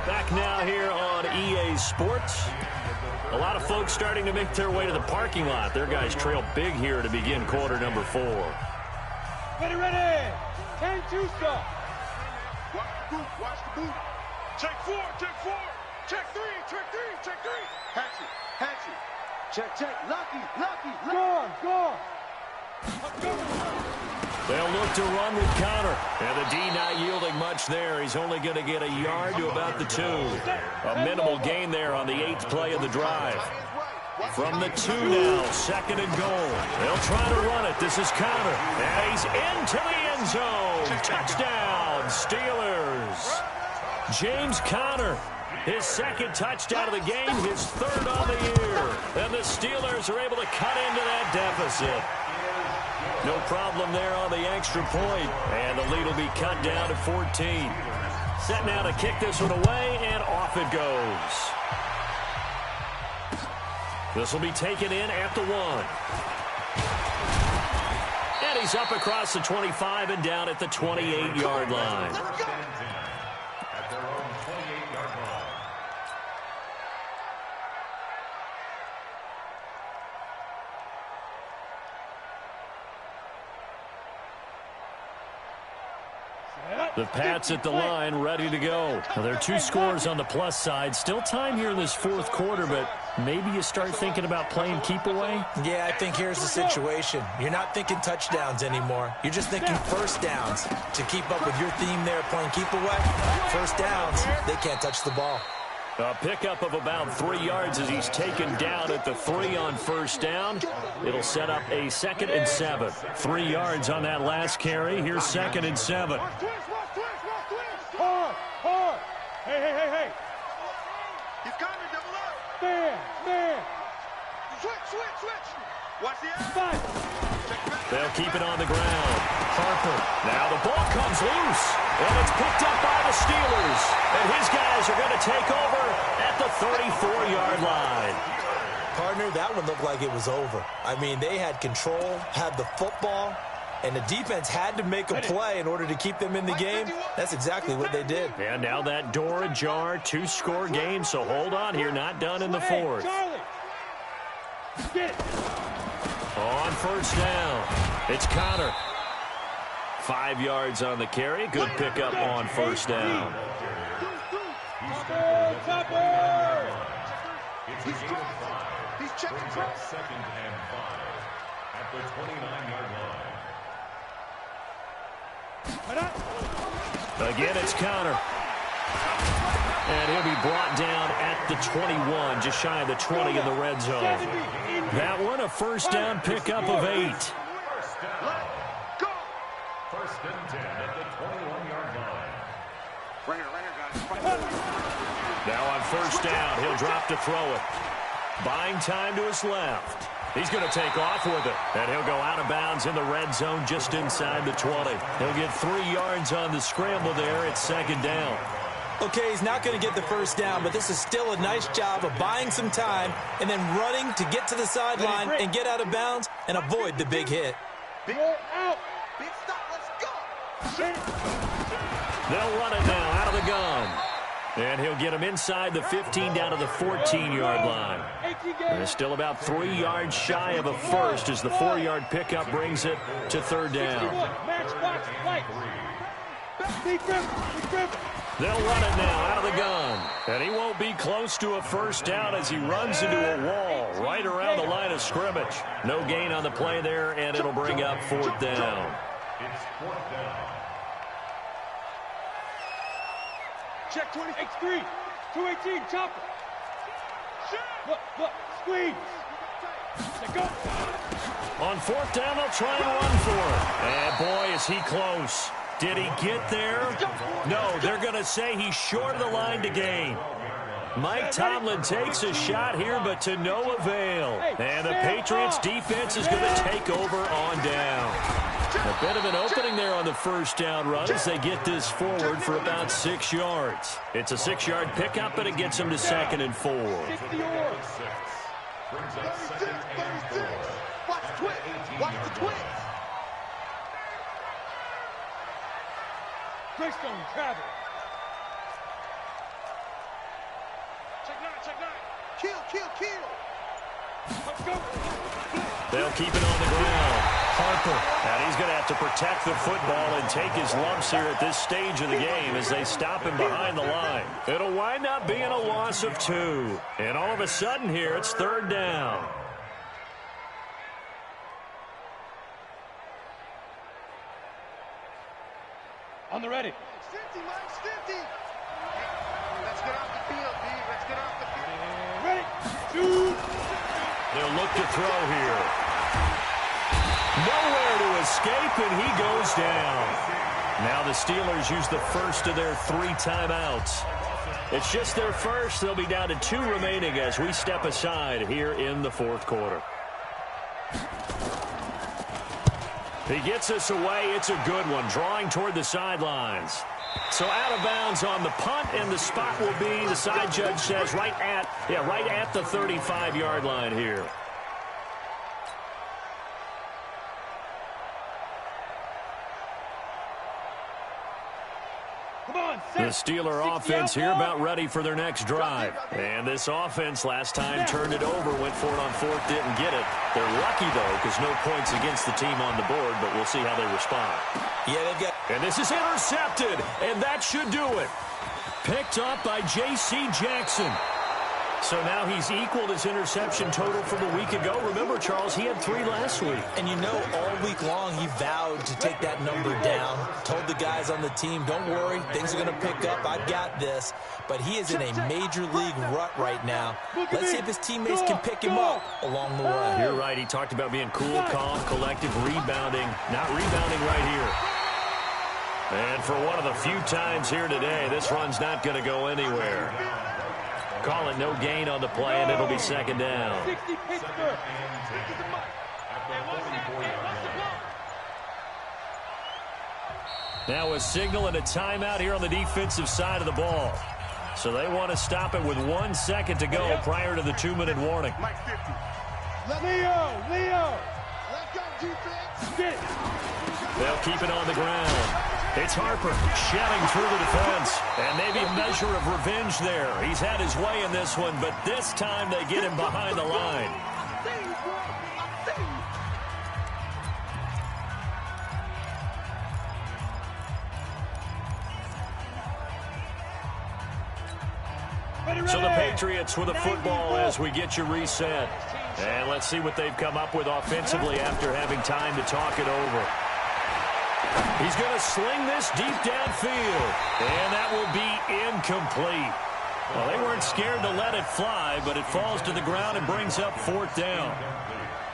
S4: Back now here on EA Sports. A lot of folks starting to make their way to the parking lot. Their guys trail big here to begin quarter number 4.
S5: Ready. 10-2 stop. Watch the boot, watch the boot. Check 4, check 4. Check 3, check 3, check 3. Hatchet. Check, lucky. Gone.
S4: They'll look to run with Connor. And the D not yielding much there. He's only going to get a yard to about the 2. A minimal gain there on the 8th play of the drive. From the 2 now, 2nd and goal. They'll try to run it. This is Connor. And he's into the end zone. Touchdown, Steelers. James Conner, his 2nd touchdown of the game, his 3rd on the year. And the Steelers are able to cut into that deficit. No problem there on the extra point. And the lead will be cut down to 14. Set now to kick this one away, and off it goes. This will be taken in at the 1. And he's up across the 25 and down at the 28-yard line.
S7: At their own 28-yard line.
S4: The Pats at the line, ready to go. Well, there are 2 scores on the plus side. Still time here in this 4th quarter, but maybe you start thinking about playing keep away?
S6: Yeah, I think here's the situation. You're not thinking touchdowns anymore. You're just thinking first downs. To keep up with your theme there, playing keep away, first downs, they can't touch the ball.
S4: A pickup of about 3 yards as he's taken down at the 3 on first down. It'll set up a 2nd and 7. 3 yards on that last carry. Here's 2nd and 7.
S5: Hard. Hey. He's coming, double up. Man. Switch. Watch the outside.
S4: They'll keep it on the ground. Harper. Now the ball comes loose. And it's picked up by the Steelers. And his guys are going to take over at the 34-yard line.
S6: Partner, that one looked like it was over. I mean, they had control, had the football, and the defense had to make a play in order to keep them in the game. That's exactly what they did.
S4: And now that door ajar, 2-score game, so hold on here. Not done in the 4th. On first down, it's Connor. 5 yards on the carry. Good pickup on first down.
S7: He's checking 2nd and 5 at the 29-yard line.
S4: Again, it's Connor. And he'll be brought down at the 21, just shy of the 20 in the red zone. That one, a first down pickup of 8.
S7: First down. First and 10 at the 21-yard line.
S4: Now on first down, he'll drop to throw it. Buying time to his left. He's going to take off with it. And he'll go out of bounds in the red zone just inside the 20. He'll get 3 yards on the scramble there at 2nd down.
S6: Okay, he's not going to get the first down, but this is still a nice job of buying some time and then running to get to the sideline and get out of bounds and avoid the big hit.
S5: Big out. Big stop. Let's go.
S4: They'll run it now out of the gun. And he'll get him inside the 15 down to the 14-yard line. And it's still about 3 yards shy of a first as the 4-yard pickup brings it to 3rd down. They'll run it now out of the gun. And he won't be close to a first down as he runs into a wall right around the line of scrimmage. No gain on the play there, and it'll bring up 4th down.
S7: It's 4th down.
S5: Check 28-3. 218, chopper. Look, squeeze. Let go.
S4: On 4th down, they'll try and run for it. And boy, is he close. Did he get there? No, they're going to say he's short of the line to gain. Mike Tomlin takes a shot here, but to no avail. And the Patriots defense is going to take over on down. A bit of an opening there on the first down run as they get this forward for about 6 yards. It's a 6-yard pickup, and it gets them to 2nd and 4.
S7: Brings up 2nd and 4.
S5: Watch the twist. Watch the twist. Greystone, travel. Check 9. Kill. Let's go.
S4: They'll keep it on the ground. Harper, and he's going to have to protect the football and take his lumps here at this stage of the game as they stop him behind the line. It'll wind up being a loss of 2. And all of a sudden here, it's 3rd down.
S5: On the ready. 50, Mike's 50. Let's get off the field, D. Let's get off the field. Ready. Shoot.
S4: They'll look to throw here. Nowhere to escape, and he goes down. Now the Steelers use the first of their 3 timeouts. It's just their first. They'll be down to 2 remaining as we step aside here in the 4th quarter. He gets us away. It's a good one, drawing toward the sidelines. So out of bounds on the punt, and the spot will be, the side judge says, right at the 35-yard line here. The Steeler offense here about ready for their next drive. And this offense last time turned it over, went for it on 4th, didn't get it. They're lucky, though, because no points against the team on the board, but we'll see how they respond.
S6: Yeah, they've got...
S4: And this is intercepted, and that should do it. Picked up by J.C. Jackson. So now he's equaled his interception total from a week ago. Remember, Charles, he had 3 last week.
S6: And you know, all week long he vowed to take that number down. Told the guys on the team, don't worry, things are going to pick up. I've got this. But he is in a major league rut right now. Let's see if his teammates can pick him up along the way.
S4: You're right. He talked about being cool, calm, collective, rebounding. Not rebounding right here. And for one of the few times here today, this run's not going to go anywhere. Call it no gain on the play, and it'll be 2nd down.
S5: 60 Pittsburgh.
S4: Now a signal and a timeout here on the defensive side of the ball. So they want to stop it with 1 second to go prior to the 2-minute warning.
S5: Mike 50. Leo. Let's go, defense. Get it.
S4: They'll keep it on the ground. It's Harper shedding through the defense. And maybe a measure of revenge there. He's had his way in this one, but this time they get him behind the line. So the Patriots with a football as we get you reset. And let's see what they've come up with offensively after having time to talk it over. He's going to sling this deep downfield, and that will be incomplete. Well, they weren't scared to let it fly, but it falls to the ground and brings up 4th down.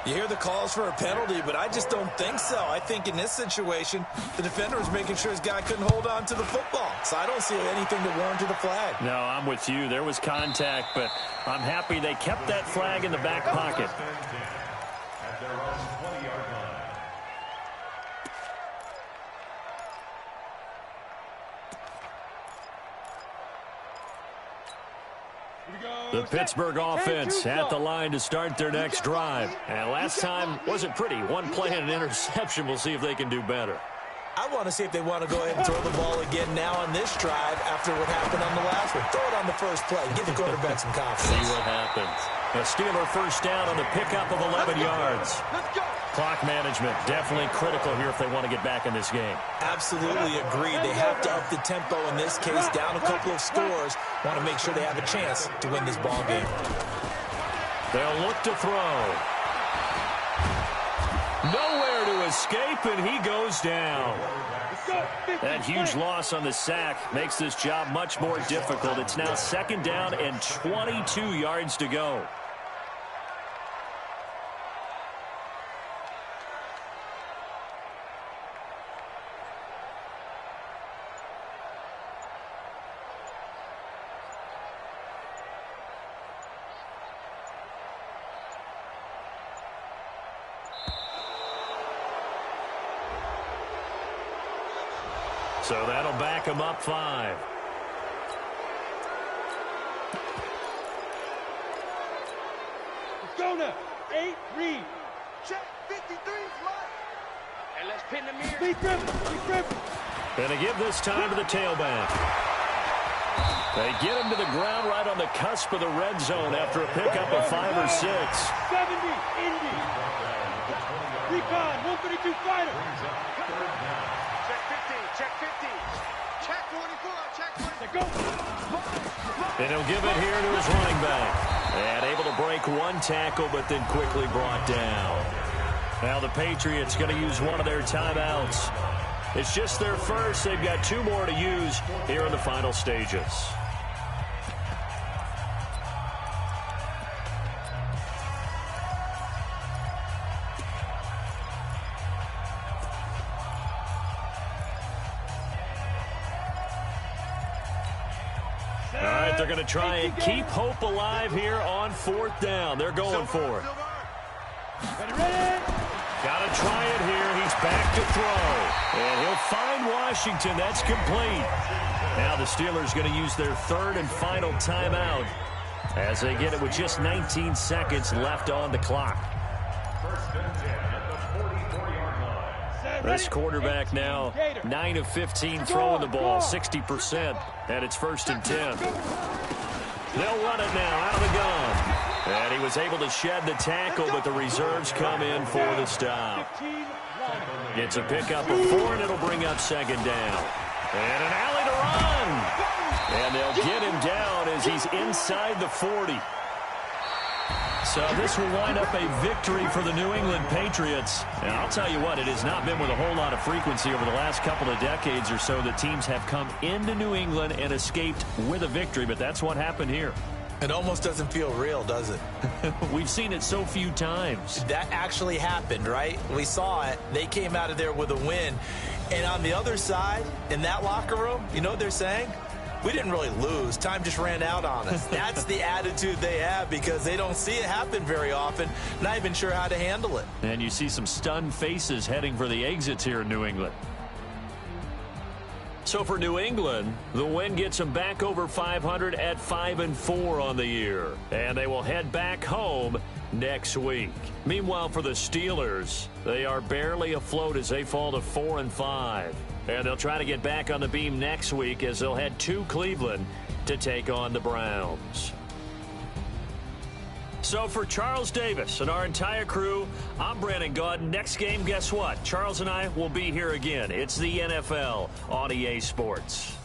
S6: You hear the calls for a penalty, but I just don't think so. I think in this situation, the defender was making sure his guy couldn't hold on to the football. So I don't see anything to warrant a flag.
S4: No, I'm with you. There was contact, but I'm happy they kept that flag in the back pocket.
S7: At their own 20-yard line.
S4: The Pittsburgh offense at the line to start their next drive. And last time wasn't pretty. 1 play and an interception. We'll see if they can do better.
S6: I want to see if they want to go ahead and throw the ball again now on this drive after what happened on the last one. Throw it on the first play. Give the quarterback some confidence.
S4: See what happens. A Steeler first down on the pickup of 11 yards. Clock management definitely critical here if they want to get back in this game.
S6: Absolutely agreed. They have to up the tempo in this case. Down a couple of scores. Want to make sure they have a chance to win this ball game.
S4: They'll look to throw. Nowhere to escape, and he goes down. That huge loss on the sack makes this job much more difficult. It's now 2nd down and 22 yards to go. So that'll back him up 5.
S5: Let's go now. 8, read. Check 53, Mike. And let's pin the mirror. Speed driven.
S4: And they give this time to the tailback. They get him to the ground right on the cusp of the red zone after a pickup of 5 or 6.
S5: 70, Indy. Recon, 132 fighter. Check 50, check 50. Check 44, check 44. Go.
S4: And he'll give it here to his running back. And able to break 1 tackle, but then quickly brought down. Now the Patriots going to use one of their timeouts. It's just their first. They've got 2 more to use here in the final stages. All right, they're going to try and keep hope alive here on 4th down. They're going for it. Got to try it here. He's back to throw. And he'll find Washington. That's complete. Now the Steelers going to use their 3rd and final timeout as they get it with just 19 seconds left on the clock.
S7: First and 10 at the 44-yard line.
S4: This quarterback now 9 of 15 throwing the ball, 60%. And it's 1st and 10. They'll run it now out of the gun. And he was able to shed the tackle, but the reserves come in for the stop. It's a pickup of 4, and it'll bring up 2nd down. And an alley to run. And they'll get him down as he's inside the 40. So this will wind up a victory for the New England Patriots. And I'll tell you what, it has not been with a whole lot of frequency over the last couple of decades or so that teams have come into New England and escaped with a victory, but that's what happened here.
S6: It almost doesn't feel real, does it?
S4: We've seen it so few times.
S6: That actually happened, right? We saw it. They came out of there with a win. And on the other side, in that locker room, you know what they're saying? We didn't really lose. Time just ran out on us. That's the attitude they have because they don't see it happen very often. Not even sure how to handle it.
S4: And you see some stunned faces heading for the exits here in New England. So for New England, the win gets them back over 500 at 5-4 on the year. And they will head back home next week. Meanwhile, for the Steelers, they are barely afloat as they fall to 4-5. And they'll try to get back on the beam next week as they'll head to Cleveland to take on the Browns. So for Charles Davis and our entire crew, I'm Brandon Gaudin. Next game, guess what? Charles and I will be here again. It's the NFL on EA Sports.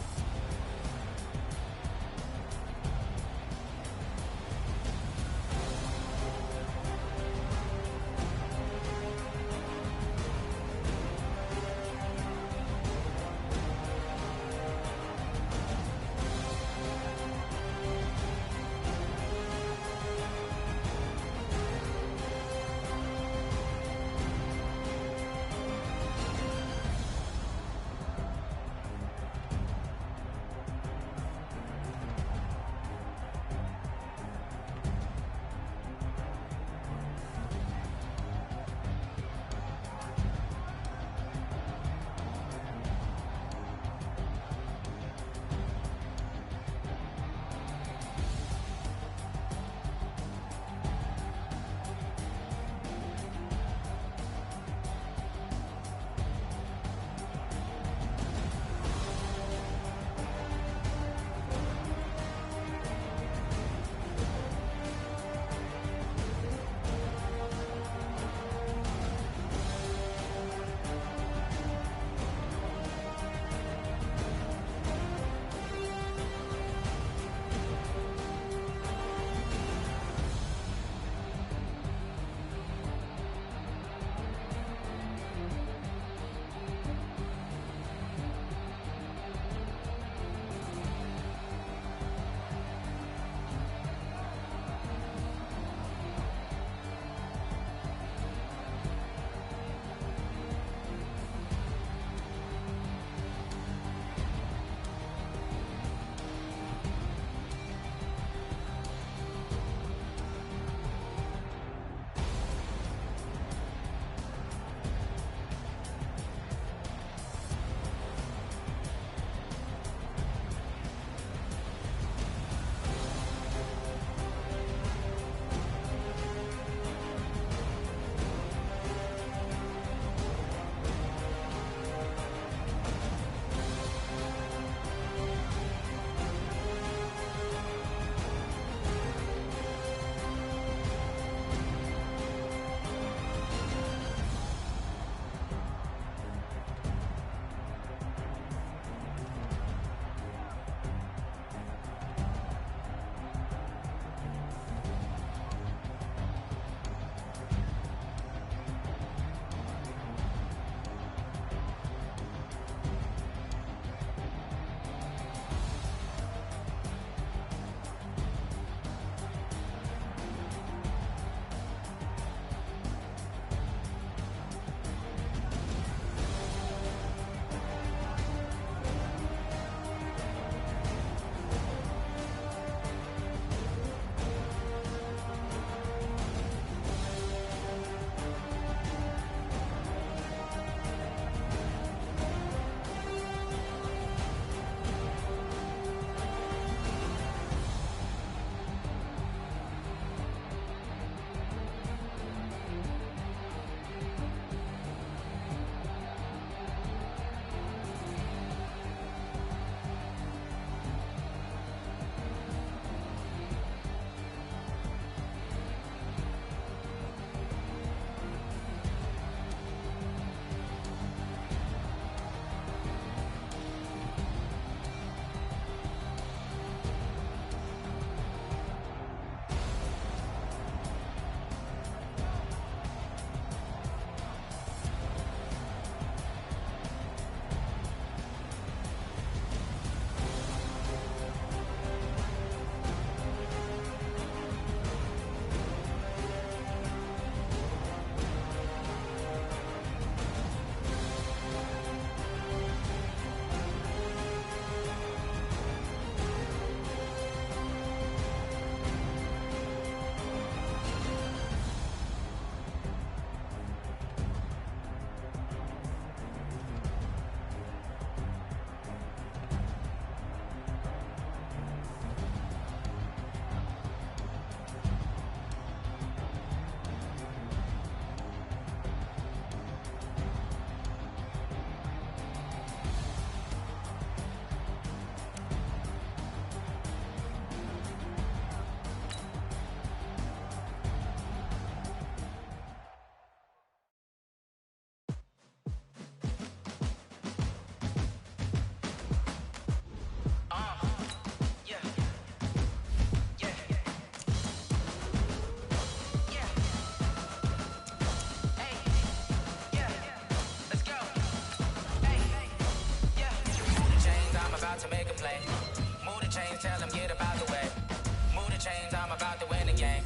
S8: chains, I'm about to win the game.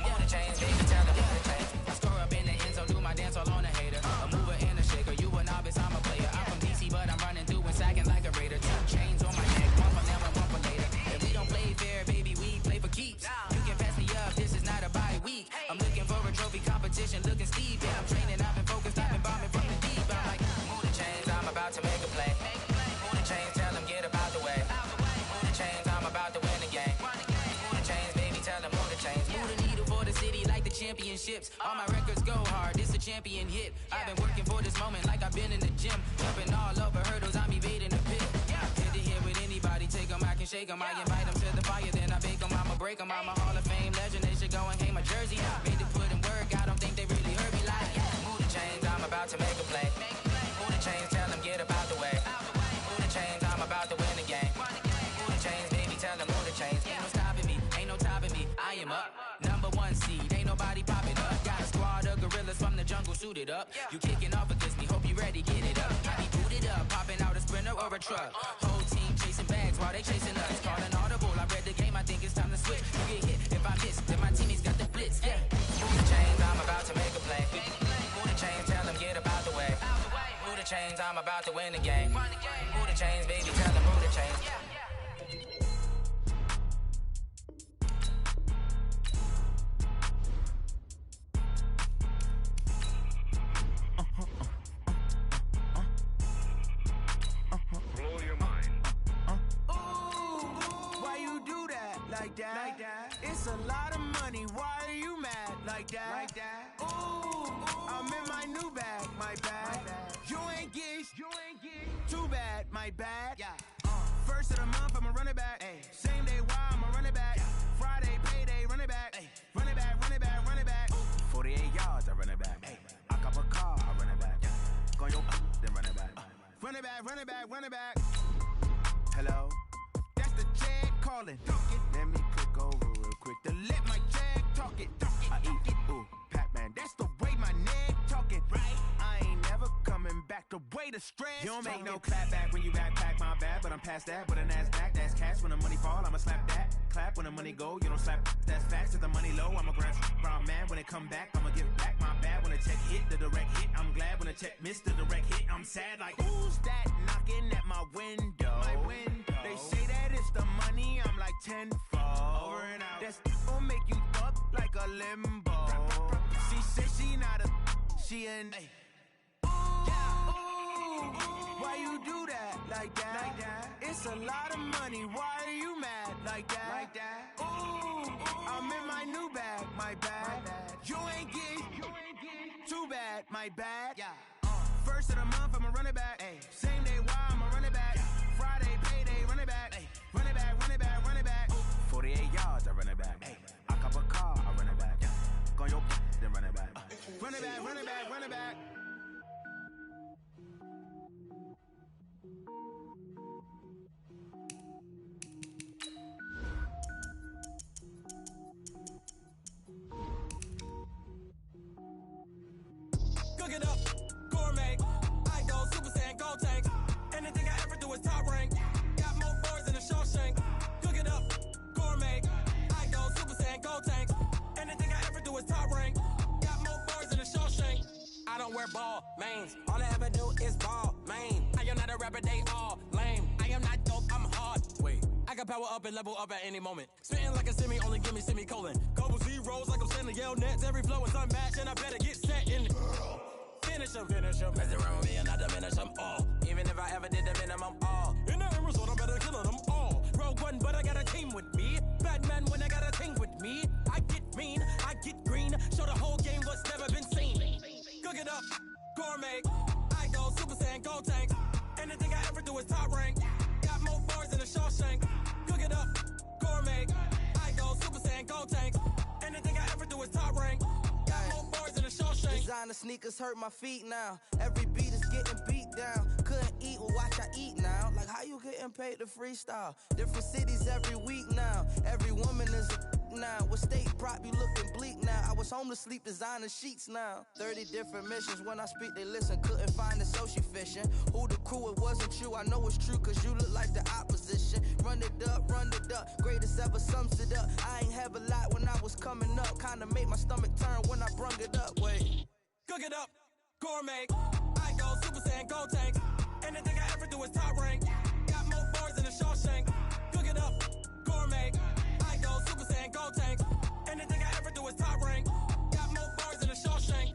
S8: Move the chains, baby, tell them move the chains. I score up in the end zone, do my dance all on a hater. A mover and a shaker, you a novice, I'm a player. I'm from DC, but I'm running through and sacking like a raider. 2 chains on my neck, one for now and one for later. If we don't play fair, baby, we play for keeps. You can pass me up, this is not a bye week. I'm looking for a trophy competition, looking steep. Yeah, I'm training, I've been focused, I've been bombing from the deep. I'm like, move the chains, I'm about to make a play. Move the chains, tell them get about the way. Move the chains, I'm about to win the game. Move the chains, baby, tell them move the chains. Move the needle for the city like the championships. All my records go hard, this a champion hit. I've been working for this moment like I've been in the gym. Jumping all over hurdles, I'm evading the pit. Hit to hit with anybody, take them, I can shake them. I invite them to the fire, then I bake them, I'ma break them. I'm a Hall of Fame legend, they should go and hang my jersey. Made to put in work, I don't think they really heard me like, move the chains, I'm about to make a play. Move the chains, tell them get about the way. Move the chains, I'm about to win the game. Move the chains, baby, tell them move the chains. Ain't no stopping me, ain't no topping me, I am up. Number 1 seed, ain't nobody popping up. Got a squad of gorillas from the jungle suited up. You kicking off against me, hope you ready, get it up. I be booted up, popping out a sprinter or a truck. Whole team chasing bags while they chasing us. Calling audible, I read the game, I think it's time to switch. You get hit if I miss, then my teammates got the blitz, yeah. Move the chains, I'm about to make a play. Move the chains, tell them get about the way. Move the chains, I'm about to win the game. Move the chains, baby, tell them move the chains.
S7: Blow your mind.
S3: Why you do that? Like that? It's a lot of money. Why are you mad? Like that? Ooh, I'm in my new bag. My bad. You ain't get too bad. My bad. First of the month, I'ma run it back. Same day, why I'ma run it back. Friday, payday, run it back. Run it back, run it back, run it back. 48 yards, I run it back. I cop a car, I run it back. Go your then run it back. Run it back, run it back, run it back. Hello? That's the jag calling. Let me click over real quick to let my jag talk it. I eat it, ooh, Pac-Man. That's the way my neck talking. Right? I ain't never coming back the way the stress. You don't make no clap back when you backpack, my bad, but I'm past that. With a NASDAQ, that's cash. When the money fall, I'ma slap that. Clap when the money go, you don't slap. That's facts. If the money low, I'ma grab brown man. When it come back, I'ma give back my bad. When the check hit, the direct hit. I'm glad when the check missed the direct hit. I'm sad like, who's that knocking at my window? They say that it's the money, I'm like tenfold. Over and out. That's gon' make you up like a limbo. She said she not a, she an. Ooh, why you do that? Like that? It's a lot of money, why are you mad? Like that? Ooh, I'm in my new bag. My bad. You ain't get too bad. My bad. First of the month, I'ma run it back. Same day, why I'ma run it back. Friday, payday, run it back. Run it back, run it back, run it back. 48 yards, I run it back. I cop a car, I run it back. Go your then run it back. Run it back, run it back, run it back.
S9: Cook it up, gourmet. I go Super Saiyan, gold tank. Anything I ever do is top rank. Got more boards than a Shawshank. Cook it up, gourmet. I go Super Saiyan, gold tank. Anything I ever do is top rank. Got more boards than a Shawshank. I don't wear ball mains. All I ever do is ball main. I am not a rapper, they all lame. I am not dope, I'm hard. Wait, I can power up and level up at any moment. Spitting like a semi, only give me semicolon. Couple zeros like I'm sending yell nets. Every flow is unmatched and I better get set in. Finish them. Mess around with me and I diminish them all. Even if I ever did the minimum all. In the end result, I better kill them all. Rogue One, but I got a team with me. Batman when I got a team with me. I get mean, I get green. Show the whole game what's never been seen. Cook it up, gourmet. I go Super Saiyan, gold tank. Anything I ever do is top rank. Got more bars than a Shawshank. Cook it up, gourmet. I go Super Saiyan, gold tank. Anything I ever do is top rank. Got more bars than a Shawshank.
S10: Designer sneakers hurt my feet now. Every beat is getting beat down. Couldn't eat, well watch I eat now. Like how you getting paid to freestyle? Different cities every week now. Every woman is a now. With state prop you looking bleak now. I was home to sleep designer sheets now. 30 different missions. When I speak they listen. Couldn't find it so she fishing. Who the crew, it wasn't you. I know it's true cause you look like the opposition. run it up. Greatest ever sums it up. I ain't have a lot when I was coming up. Kinda made my stomach turn when I brung it up. Wait.
S9: Cook it up, gourmet. I go Super Saiyan, go tank. Anything I ever do is top rank. Got more bars than a Shawshank. Cook it up, gourmet. I go Super Saiyan, go tank. Anything I ever do is top rank. Got more bars than a Shawshank.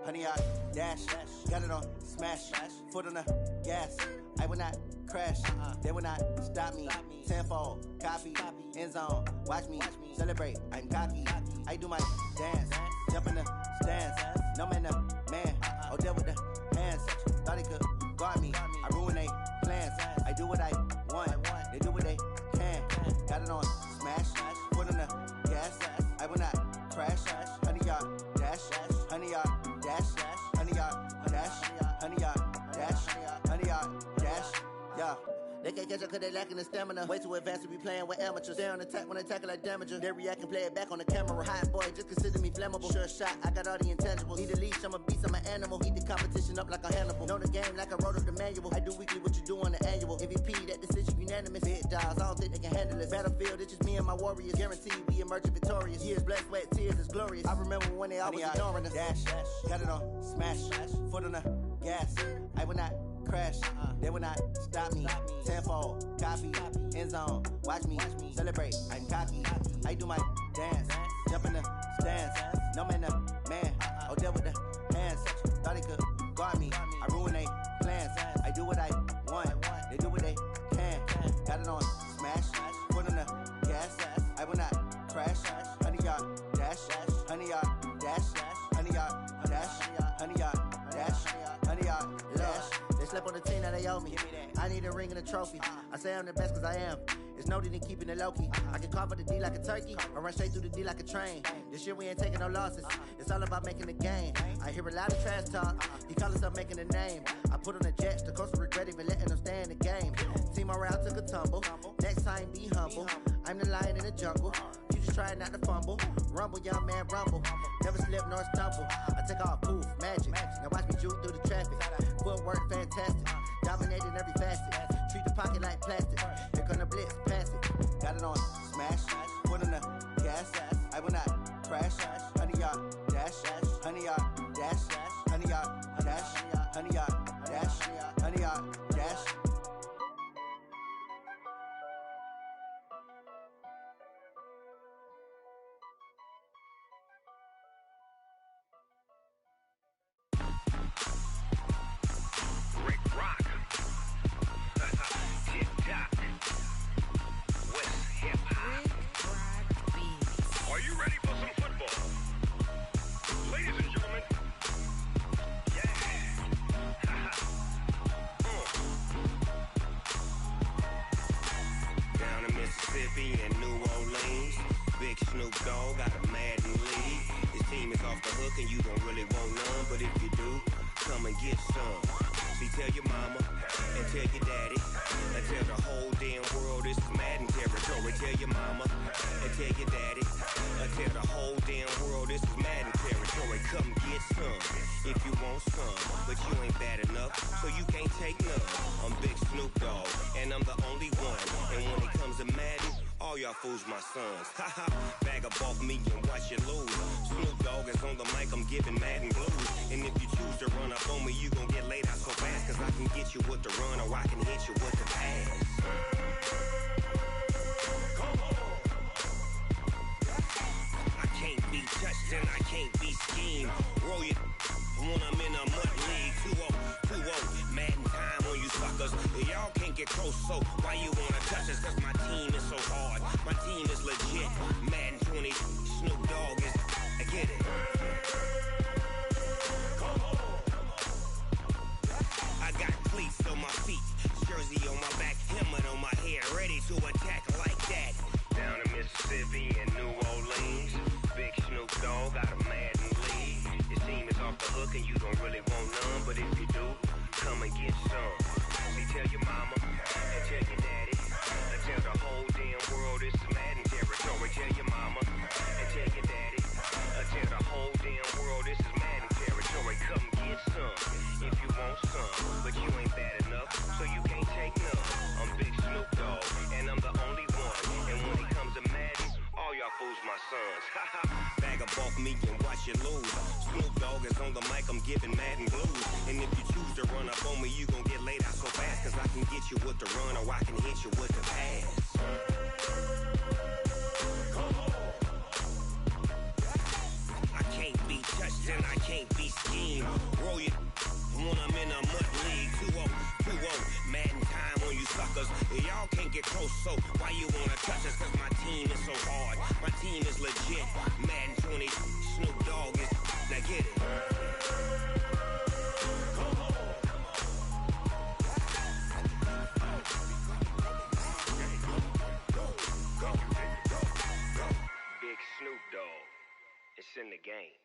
S11: Honey, I dash, got it on smash, foot on the gas. I will not crash, they will not stop me. Tenfold, copy, end zone, watch me celebrate. I'm cocky, I do my dance, jump in the stands. No man, man, oh deal with the hands. Thought he could guard me, I ruin they plans. I do what I want, they do what they can. Got it on smash, foot on the gas. I will not crash, honey, y'all dash, honey, y'all dash, honey, y'all dash, honey, y'all dash, honey, y'all dash, yeah. They can't catch up cause they lacking the stamina. Way too advanced to be playing with amateurs. Stay on attack when they tackle like damager. They react and play it back on the camera. Hot boy, just consider me flammable. Sure shot, I got all the intangibles. Need a leash, I'm a beast, I'm an animal. Eat the competition up like a Hannibal. Know the game like I wrote up the manual. I do weekly what you do on the annual. MVP, that decision unanimous. Big dogs, I don't think they can handle it. Battlefield, it's just me and my warriors. Guaranteed we emerge victorious. Years, blood, sweat, tears, it's glorious. I remember when they always ignoring us. Dash, got it on smash, foot on the gas. I will not crash, they will not stop me. Tenfold, copy, end zone, watch me celebrate. I'm cocky, I do my dance, jump in the stands. No man, man, oh deal with the hands. Thought he could guard me, I ruin they plans. I do what I want, they do what they can. Got it on smash, foot on the gas. I will not crash, honey, y'all dash, honey, y'all dash, honey, y'all dash, honey, y'all dash, honey, y'all dash. They slept on the team that they owe me. I need a ring and a trophy. I say I'm the best cause I am. It's no need in keeping it low-key. I can carve up the D like a turkey or run straight through the D like a train. This year we ain't taking no losses. It's all about making the game. I hear a lot of trash talk. He call himself making a name. I put on the Jets. The coach will regret even letting them stay in the game. Team morale took a tumble. Next time be humble. I'm the lion in the jungle. You just try not to fumble. Rumble, young man, rumble. Never slip nor stumble. I take off, poof, magic. Now watch me juke through the traffic. Footwork fantastic. Dominating every facet. Treat the pocket like plastic. Here come the blitz, pass it. Got it on smash. Foot on the gas. I will not crash. Honey, y'all dash. Honey, y'all dash. Honey, y'all dash. Honey, y'all dash. Honey, y'all dash.
S12: Mississippi and New Orleans. Big Snoop Dogg got a Madden league. His team is off the hook and you don't really want none, but if you do, come and get some. See, tell your mama and tell your daddy and tell the whole damn world this is Madden territory. Tell your mama and tell your daddy and tell the whole damn world this is Madden territory. Come get some if you want some, but you ain't bad enough, so you can't take none. I'm Big Snoop Dogg and I'm the only one. And when it comes to Madden, all y'all fools my sons. Haha, bag up off me and watch you lose. Snoop Dogg is on the mic, I'm giving Madden blues. And if you choose to run up on me, you gon' get laid out so fast. Cause I can get you with the run or I can hit you with the pass. I can't be touched and I can't be schemed. Roll you when I'm in a mud league. 2-0, Madden time on you suckers. Y'all can't get close, so why you wanna touch us? Cause my team is so hard, my team is legit. Madden 20, Snoop Dogg is, I get it. I got cleats on my feet, jersey on my back, helmet on my head, ready to attack like that. Down in Mississippi and New Orleans, Big Snoop Dogg got a Madden league. Your team is off the hook and you don't really want none, but if you do, come and get some. See, tell your mama, and tell your daddy, and tell the whole damn world this is Madden territory. Tell your mama, and tell your daddy, and tell the whole damn world this is Madden territory. Come get some, if you want some, but you ain't bad enough, so you can't take none. I'm Big Snoop Dogg, and I'm the only one, and when it comes to Madden, all y'all fools my sons. Bag a bulk me and watch you lose. Snoop Dogg is on the mic, I'm giving Madden blues. And if you choose to run up on me, you gon' get laid out so fast. Cause I can get you with the run or I can hit you with the pass. I can't be touched and I can't be schemed. Roll you when I'm in a mud league. 2-0, 2-0, Madden time on you suckers. Y'all can't get close, so why you wanna touch us? Cause my team is so hard, my team is legit. Madden 20, Snoop Dogg is, now get it. Big Snoop Dogg, it's in the game.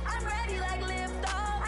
S13: I'm ready like lift off.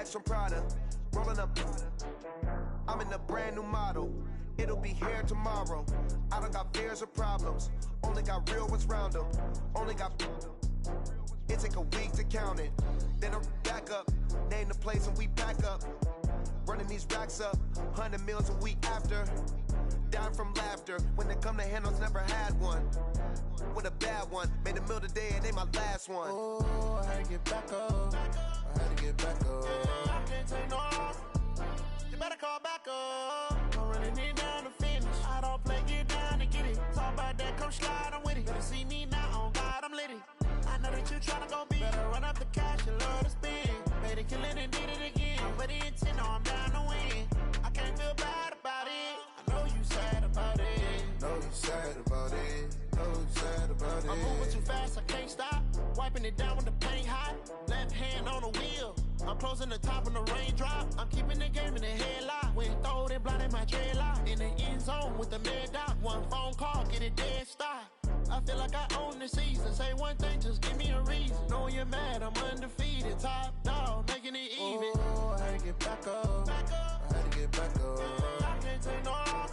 S3: bags from Prada. Rolling up, I'm in a brand new model. It'll be here tomorrow. I don't got fears or problems. Only got real ones round them. Only got. It take a week to count it. Then I'm back up. Name the place and we back up. Running these racks up. 100 meals a week after. Down from laughter. When they come to handles, never had one. With a bad one. Made a meal today and they my last one.
S13: Oh, I had to get back up. I had to get back up.
S3: I can't take no loss. You better call back up.
S13: I'm running it down to finish. I don't play, get down to get it. Talk about that, come slide, I'm with it. Better see me now, on God, I'm litty. I know that you tryna go big. Better run up the cash and love to spend. Made it, kill it, and did it again. But the intent, no, I'm down to win. I can't feel bad about it. I know you sad about it.
S3: Know you sad about it. Know you sad about it.
S13: I'm moving too fast, I can't stop. Wiping it down with the paint hot. Left hand on the wheel. I'm closing the top when the raindrop. I'm keeping the game in the headlock. When throwed and blinded my dreadlock. In the end zone with the mad dot. One phone call, get it dead stop. I feel like I own the season. Say one thing, just give me a reason. Knowing you're mad, I'm undefeated. Top dog, making it even.
S3: Oh, I had to get back up. I had to get back up.
S13: I can't take no loss.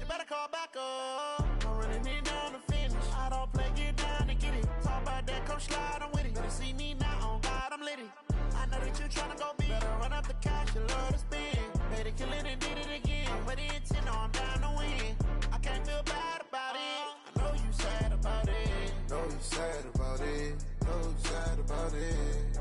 S13: You better call back up. I'm running it down to finish. I don't play, get down to get it. Talk about that, come slide, I'm with it. Better see me now, on God, I'm litty. I know that you tryna go big. Better run up the cash, you love to spend. Made it, kill it, and did it again. But the intent, no, I'm down to win. I can't feel bad about it. I know you sad about it.
S3: Know you sad about it. Know you sad about it.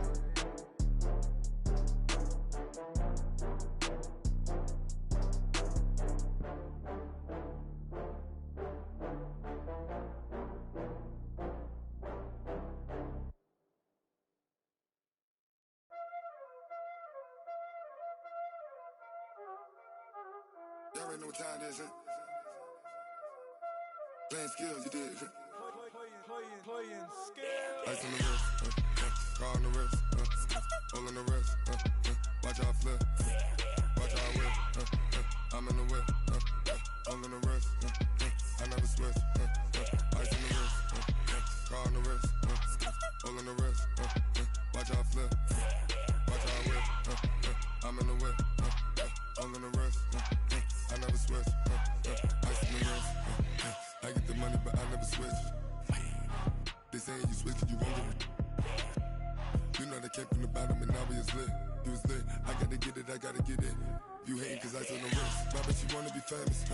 S14: Y'all already know what time it is, huh? Playing skills, you did.
S15: Playing skills.
S14: Ice on the wrist, car on the wrist, hole in the wrist, watch out flip, watch out whip, I'm in the whip, hole in the wrist, I never switch, ice on the wrist, car on the wrist, hole in the wrist, watch out flip, watch out whip, I'm in the whip, hole in the wrist, I never switch, ice on the wrist, I get the money but I never switch. They saying you switch, you won't get it. You know they came from the bottom and now we is lit. You was lit, I gotta get it, I gotta get it. You hating cause I on the wrist. My bitch, you wanna be famous,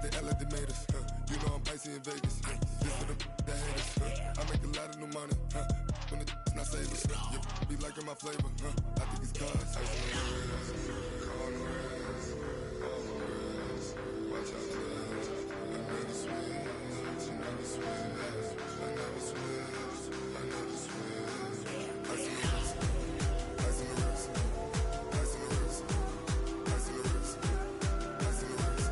S14: They Ella, they made us, You know I'm icy in Vegas, This for the that haters, I make a lot of new money, When the not savers, You be liking my flavor, I think it's cause ice on the wrist, on the wrist, on the wrist. Watch out, please. I never switch, I never switch. I never switch, I never switch. Ice in the wrist, ice in the wrist, ice in the wrist, ice in the wrist, ice in the wrist,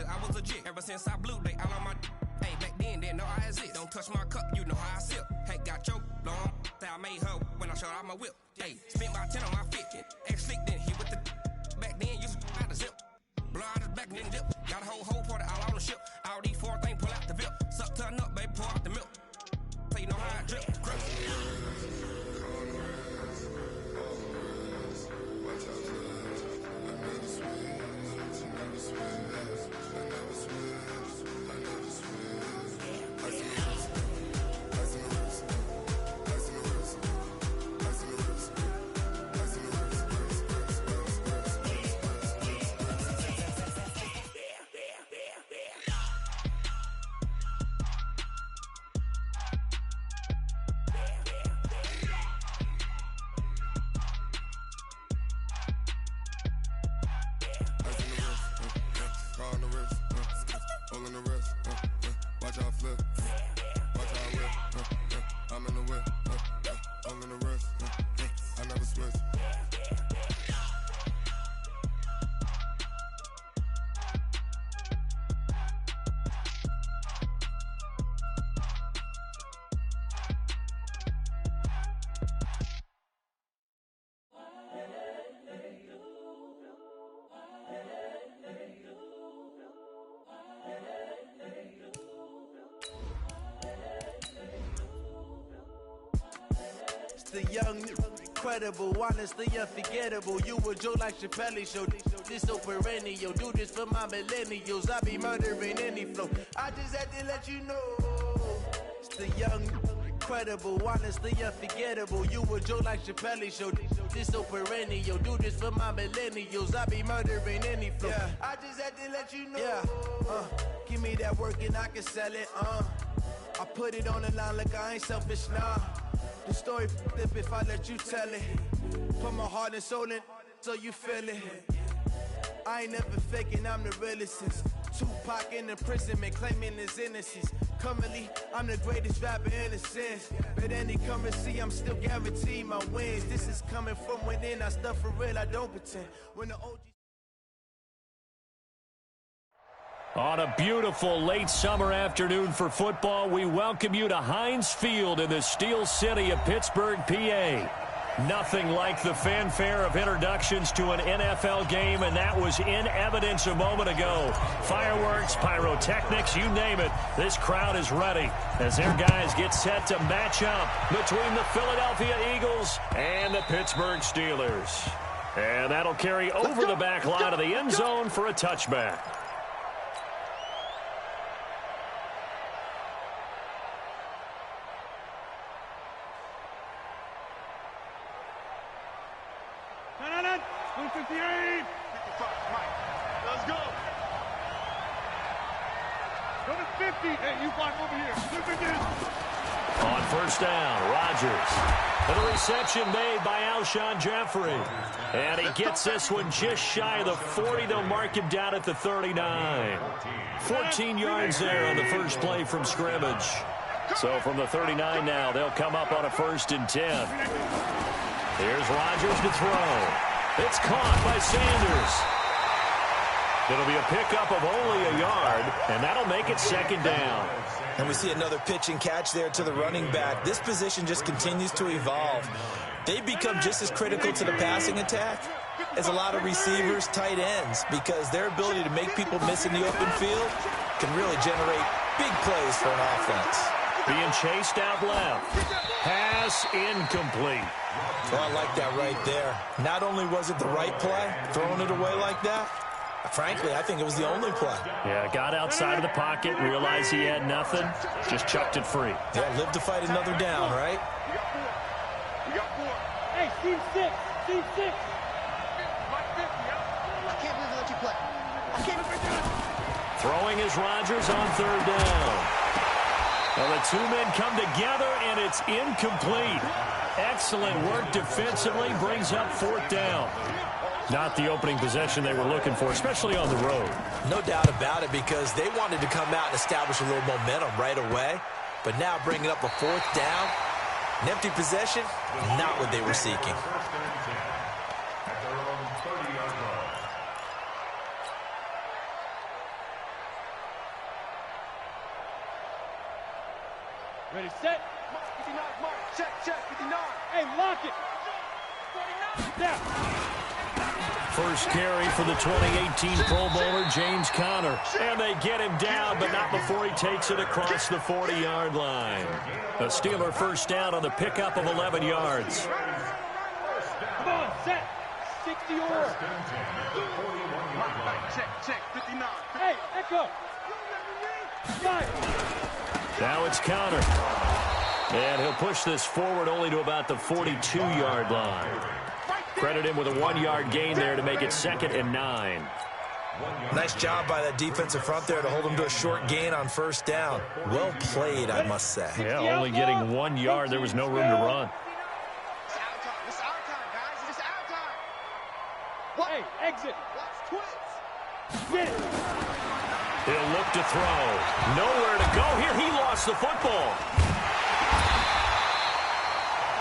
S9: I was legit ever since I blew they all on my hey back then didn't know I exist. Don't touch my cup, you know how I sip. Hey, got your long I made her when I showed out my whip. Hey, spent about 10 on my fit. Ex slick then hit with the back then used to out the zip. Blow out his back then dip. Got a whole party all on the ship. All these four things pull out the VIP. Suck to a nut, baby, pour out the milk. So you know how I drip.
S14: Ice in the wrist, ice in the wrist, ice in the wrist, ice in the wrist, ice in the wrist.
S3: The young, incredible, honestly unforgettable. You a Joe like Chappelle show. This so perennial. Do this for my millennials. I be murdering any flow. I just had to let you know. It's the young, incredible, honestly unforgettable. You a Joe like Chappelle show. This so perennial. Do this for my millennials. I be murdering any flow. Yeah. I just had to let you know. Yeah. Give me that work and I can sell it. I put it on the line like I ain't selfish, nah. The story flip if I let you tell it. Put my heart and soul in so you feel it. I ain't never faking, I'm the realest since Tupac in imprisonment, claiming his innocence. Currently, I'm the greatest rapper in a sense. But any currency, I'm still guaranteed my wins. This is coming from within, I stuff for real, I don't pretend. When the OG...
S4: On a beautiful late summer afternoon for football, we welcome you to Heinz Field in the Steel City of Pittsburgh, PA. Nothing like the fanfare of introductions to an NFL game, and that was in evidence a moment ago. Fireworks, pyrotechnics, you name it. This crowd is ready as their guys get set to match up between the Philadelphia Eagles and the Pittsburgh Steelers. And that'll carry over the back line of the end zone for a touchback.
S5: Let's go. Go to 50. Hey, you block over here. Look at this.
S4: On first down, Rodgers. And a reception made by Alshon Jeffrey. And he gets this one just shy of the 40. They'll mark him down at the 39. 14 yards there on the first play from scrimmage. So from the 39 now, they'll come up on a 1st and 10. Here's Rodgers to throw. It's caught by Sanders. It'll be a pickup of only a yard, and that'll make it 2nd down.
S6: And we see another pitch and catch there to the running back. This position just continues to evolve. They become just as critical to the passing attack as a lot of receivers, tight ends, because their ability to make people miss in the open field can really generate big plays for an offense.
S4: Being chased out left. Pass incomplete.
S6: Well, I like that right there. Not only was it the right play, throwing it away like that, frankly, I think it was the only play.
S4: Yeah, got outside of the pocket, realized he had nothing, just chucked it free.
S6: Yeah, live to fight another down, right?
S5: You got 4. Hey, team 6. Team 6. I can't believe I let you play. I can't believe I it.
S4: Throwing is Rodgers on 3rd down. Well, the two men come together, and it's incomplete. Excellent work defensively, brings up 4th down. Not the opening possession they were looking for, especially on the road.
S6: No doubt about it, because they wanted to come out and establish a little momentum right away. But now bringing up a 4th down, an empty possession, not what they were seeking.
S5: Ready, set. 59, mark. Check, 59. Hey, lock it. 49. Down.
S4: First carry for the 2018 Pro Bowler, James Conner. And they get him down, but not before he takes it across the 40-yard line. A Steeler first down on the pickup of 11 yards.
S5: Come on, set. 60 or. Check, 59. Hey, echo.
S4: Now it's Conner. And he'll push this forward only to about the 42-yard line. Credit him with a 1-yard gain there to make it 2nd and 9.
S6: Nice job by that defensive front there to hold him to a short gain on 1st down. Well played, I must say.
S4: Yeah, only getting 1 yard. There was no room to run.
S5: It's our time, guys. It's our time. Hey, exit. Watch twins. Get it.
S4: He'll look to throw. Nowhere to go here. He lost the football.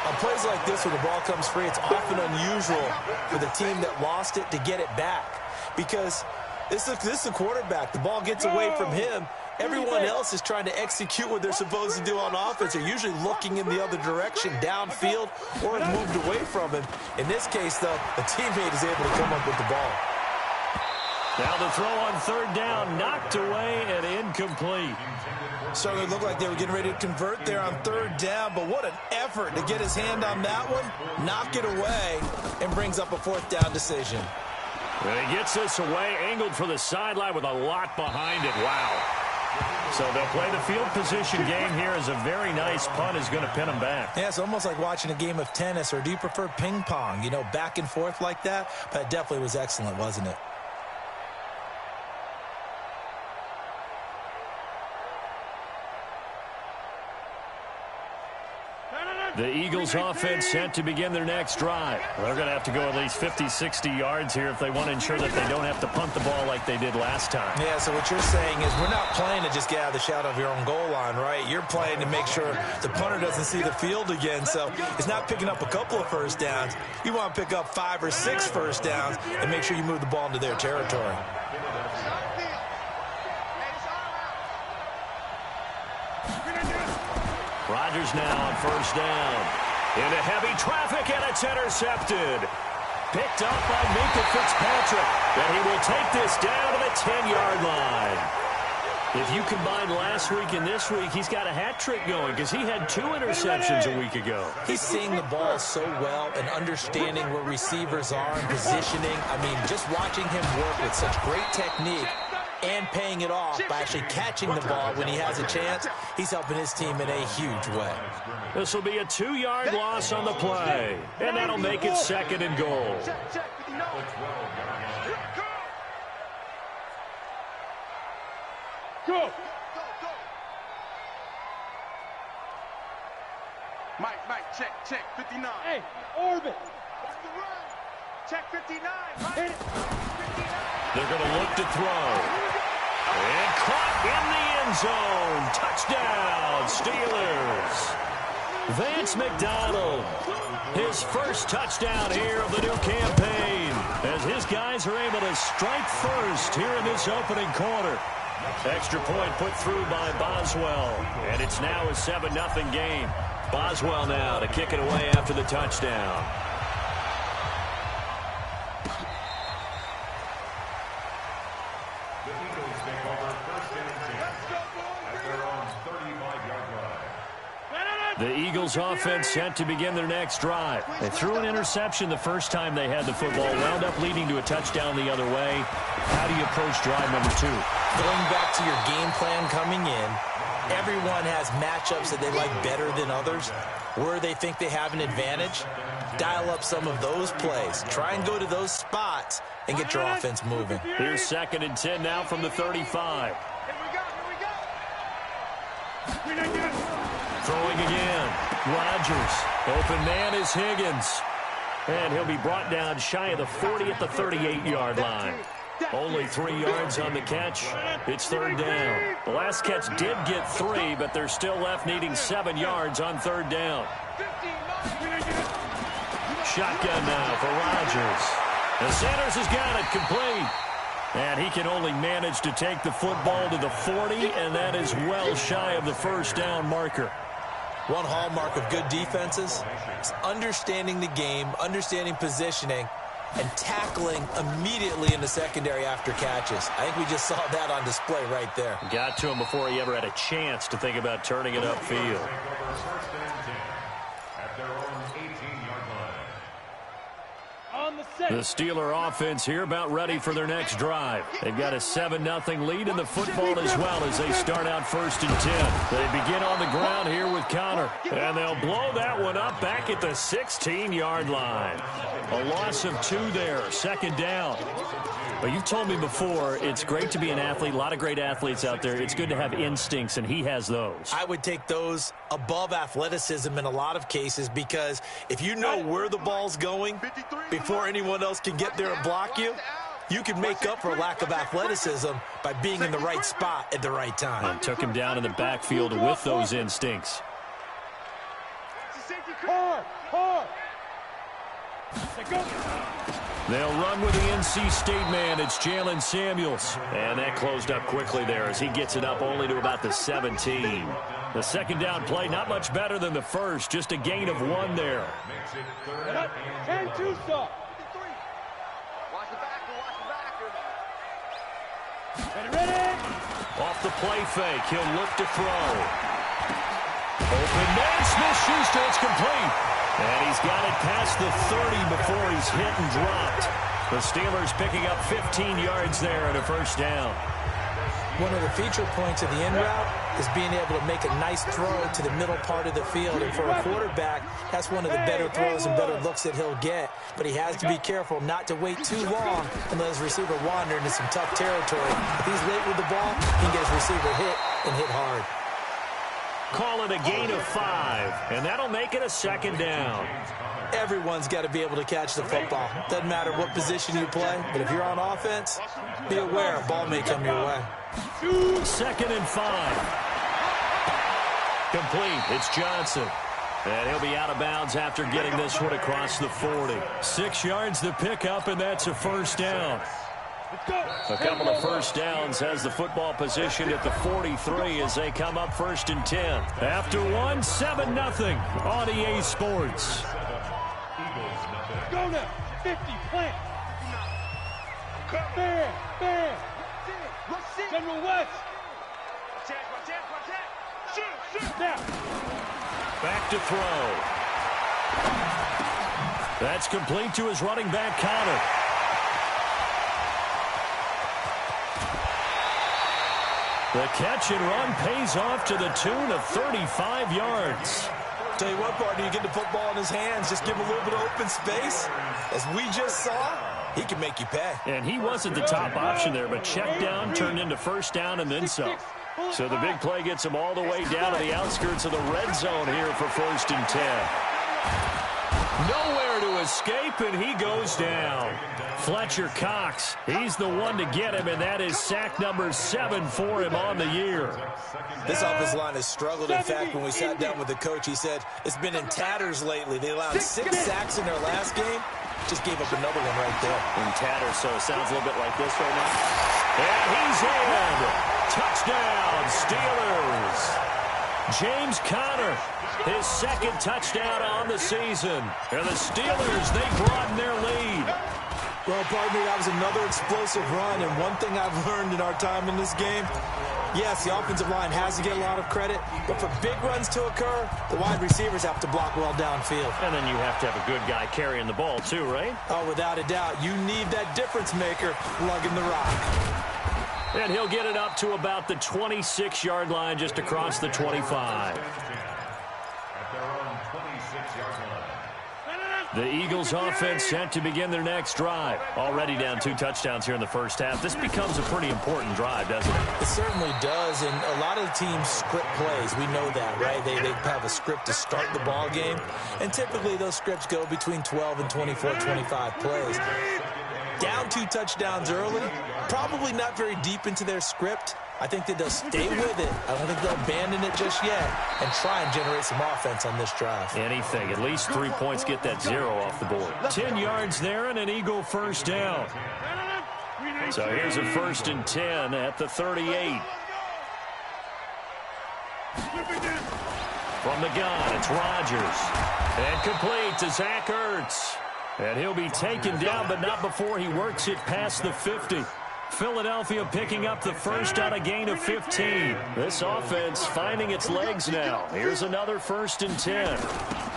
S6: On plays like this where the ball comes free, it's often unusual for the team that lost it to get it back. Because this is the quarterback. The ball gets away from him. Everyone else is trying to execute what they're supposed to do on offense. They're usually looking in the other direction, downfield, or have moved away from him. In this case, though, a teammate is able to come up with the ball.
S4: Now the throw on third down, knocked away and incomplete.
S6: Certainly looked like they were getting ready to convert there on third down, but what an effort to get his hand on that one, knock it away, and brings up a fourth down decision.
S4: And he gets this away, angled for the sideline with a lot behind it. Wow. So they'll play the field position game here as a very nice punt is going to pin them back.
S6: Yeah, it's almost like watching a game of tennis, or do you prefer ping pong? You know, back and forth like that? But it definitely was excellent, wasn't it?
S4: The Eagles offense set to begin their next drive. They're going to have to go at least 50, 60 yards here if they want to ensure that they don't have to punt the ball like they did last time.
S6: Yeah, so what you're saying is we're not playing to just get out of the shadow of your own goal line, right? You're playing to make sure the punter doesn't see the field again. So it's not picking up a couple of first downs. You want to pick up 5 or 6 first downs and make sure you move the ball into their territory.
S4: Rodgers now on first down. Into heavy traffic, and it's intercepted. Picked up by Minka Fitzpatrick. And he will take this down to the 10-yard line. If you combine last week and this week, he's got a hat trick going because he had 2 interceptions a week ago.
S6: He's seeing the ball so well and understanding where receivers are and positioning. I mean, just watching him work with such great technique and paying it off by actually catching the ball when he has a chance, he's helping his team in a huge way.
S4: This will be a 2-yard loss on the play, and that'll make it 2nd and goal.
S5: Go. Mike, check, 59. Hey, orbit. Check 59. Mike. 59.
S4: They're going to look to throw. And caught in the end zone. Touchdown, Steelers. Vance McDonald, his first touchdown here of the new campaign, as his guys are able to strike first here in this opening quarter. Extra point put through by Boswell, and it's now a 7-0 game. Boswell now to kick it away after the touchdown. The Eagles offense set to begin their next drive. They threw an interception the first time they had the football, wound up leading to a touchdown the other way. How do you approach drive number 2?
S6: Going back to your game plan coming in, everyone has matchups that they like better than others. Where they think they have an advantage, dial up some of those plays. Try and go to those spots and get your offense moving.
S4: Here's 2nd and 10 now from the 35. Throwing again. Rodgers. Open man is Higgins. And he'll be brought down shy of the 40 at the 38-yard line. Only 3 yards on the catch. It's 3rd down. The last catch did get 3, but they're still left needing 7 yards on 3rd down. Shotgun now for Rodgers. And Sanders has got it complete. And he can only manage to take the football to the 40, and that is well shy of the first down marker.
S6: One hallmark of good defenses is understanding the game, understanding positioning, and tackling immediately in the secondary after catches. I think we just saw that on display right there.
S4: Got to him before he ever had a chance to think about turning it upfield. The Steeler offense here about ready for their next drive. They've got a 7-0 lead in the football as well as they start out 1st and 10. They begin on the ground here with Connor. And they'll blow that one up back at the 16-yard line. A loss of 2 there, 2nd down. But you've told me before, it's great to be an athlete. A lot of great athletes out there. It's good to have instincts, and he has those.
S6: I would take those above athleticism in a lot of cases, because if you know where the ball's going before anyone else can get there and block you, you can make up for a lack of athleticism by being in the right spot at the right time.
S4: And took him down in the backfield with those instincts. They'll run with the NC State man. It's Jalen Samuels. And that closed up quickly there as he gets it up only to about the 17. The 2nd down play, not much better than the first. Just a gain of 1 there. Off the play fake, he'll look to throw. Open man, Smith-Schuster, it's complete. And he's got it past the 30 before he's hit and dropped. The Steelers picking up 15 yards there and a first down.
S6: One of the feature points of the in route is being able to make a nice throw to the middle part of the field. And for a quarterback, that's one of the better throws and better looks that he'll get. But he has to be careful not to wait too long and let his receiver wander into some tough territory. If he's late with the ball, he can get his receiver hit and hit hard.
S4: Call it a gain of 5, and that'll make it a second down.
S6: Everyone's got to be able to catch the football. Doesn't matter what position you play, but if you're on offense, be aware a ball may come your way.
S4: 2nd and 5. Complete. It's Johnson. And he'll be out of bounds after getting this one across the 40. 6 yards to pick up, and that's a first down. A couple of first downs has the football position at the 43 as they come up 1st and 10. After one, 7-0 on EA Sports.
S5: Go now, 50, plant. Bam. General West. Now.
S4: Back to throw. That's complete to his running back, Connor. The catch and run pays off to the tune of 35 yards.
S6: Tell you what, partner, you get the football in his hands, just give him a little bit of open space. As we just saw, he can make you pay.
S4: And he wasn't the top option there, but check down turned into first down and then some. So the big play gets him all the way down to the outskirts of the red zone here for 1st and 10. Nowhere to escape, and he goes down. Fletcher Cox, he's the one to get him, and that is sack number 7 for him on the year.
S6: This offensive line has struggled. In fact, when we sat down with the coach, he said it's been in tatters lately. They allowed 6 sacks in their last game. Just gave up another one right there.
S4: In tatters, so it sounds a little bit like this right now. And he's in. Touchdown, Steelers. James Conner, his 2nd touchdown on the season. And the Steelers, they broaden their lead.
S6: Well, partner, that was another explosive run, and one thing I've learned in our time in this game, yes, the offensive line has to get a lot of credit, but for big runs to occur, the wide receivers have to block well downfield.
S4: And then you have to have a good guy carrying the ball too, right?
S6: Oh, without a doubt. You need that difference maker lugging the rock.
S4: And he'll get it up to about the 26-yard line just across the 25. The Eagles offense set to begin their next drive. Already down 2 touchdowns here in the first half. This becomes a pretty important drive, doesn't it?
S6: It certainly does, and a lot of teams script plays. We know that, right? They have a script to start the ball game, and typically those scripts go between 12 and 24, 25 plays. Down 2 touchdowns early, probably not very deep into their script. I think that they'll stay with it. I don't think they'll abandon it just yet and try and generate some offense on this drive.
S4: Anything. At least 3 points, get that 0 off the board. 10 yards there and an Eagle first down. So here's a 1st and 10 at the 38. From the gun, it's Rodgers. And complete to Zach Ertz. And he'll be taken down, but not before he works it past the 50. Philadelphia picking up the first on a gain of 15. This offense finding its legs now. Here's another 1st and 10.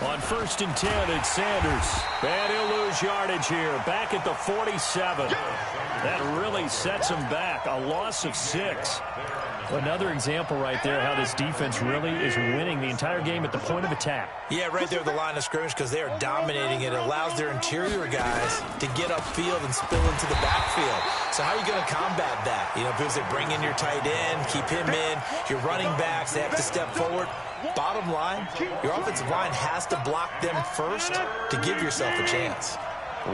S4: On 1st and 10, it's Sanders. And he'll lose yardage here. Back at the 47. That really sets him back. A loss of 6. Another example right there how this defense really is winning the entire game at the point of attack.
S6: Yeah, right there at the line of scrimmage because they are dominating it. It allows their interior guys to get upfield and spill into the backfield. So how are you going to combat that? You know, because they bring in your tight end, keep him in, your running backs, they have to step forward. Bottom line, your offensive line has to block them first to give yourself a chance.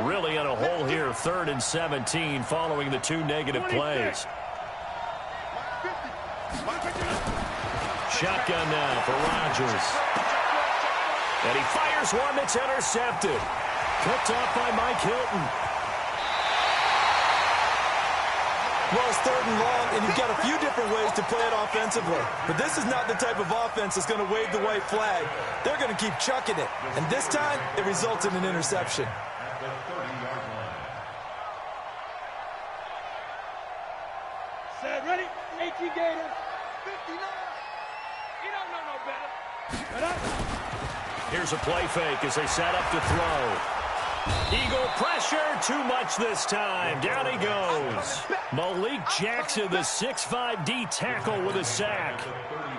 S4: Really in a hole here, 3rd and 17 following the 2 negative plays. Shotgun now for Rodgers. And he fires one that's intercepted. Picked off by Mike Hilton.
S6: Well, it's 3rd and long, and you've got a few different ways to play it offensively. But this is not the type of offense that's going to wave the white flag. They're going to keep chucking it. And this time, it results in an interception.
S5: 18 Gators. 59. You don't know no better.
S4: Here's a play fake as they set up to throw. Eagle pressure, too much this time. Down he goes. Malik Jackson, the 6'5" D tackle with a sack.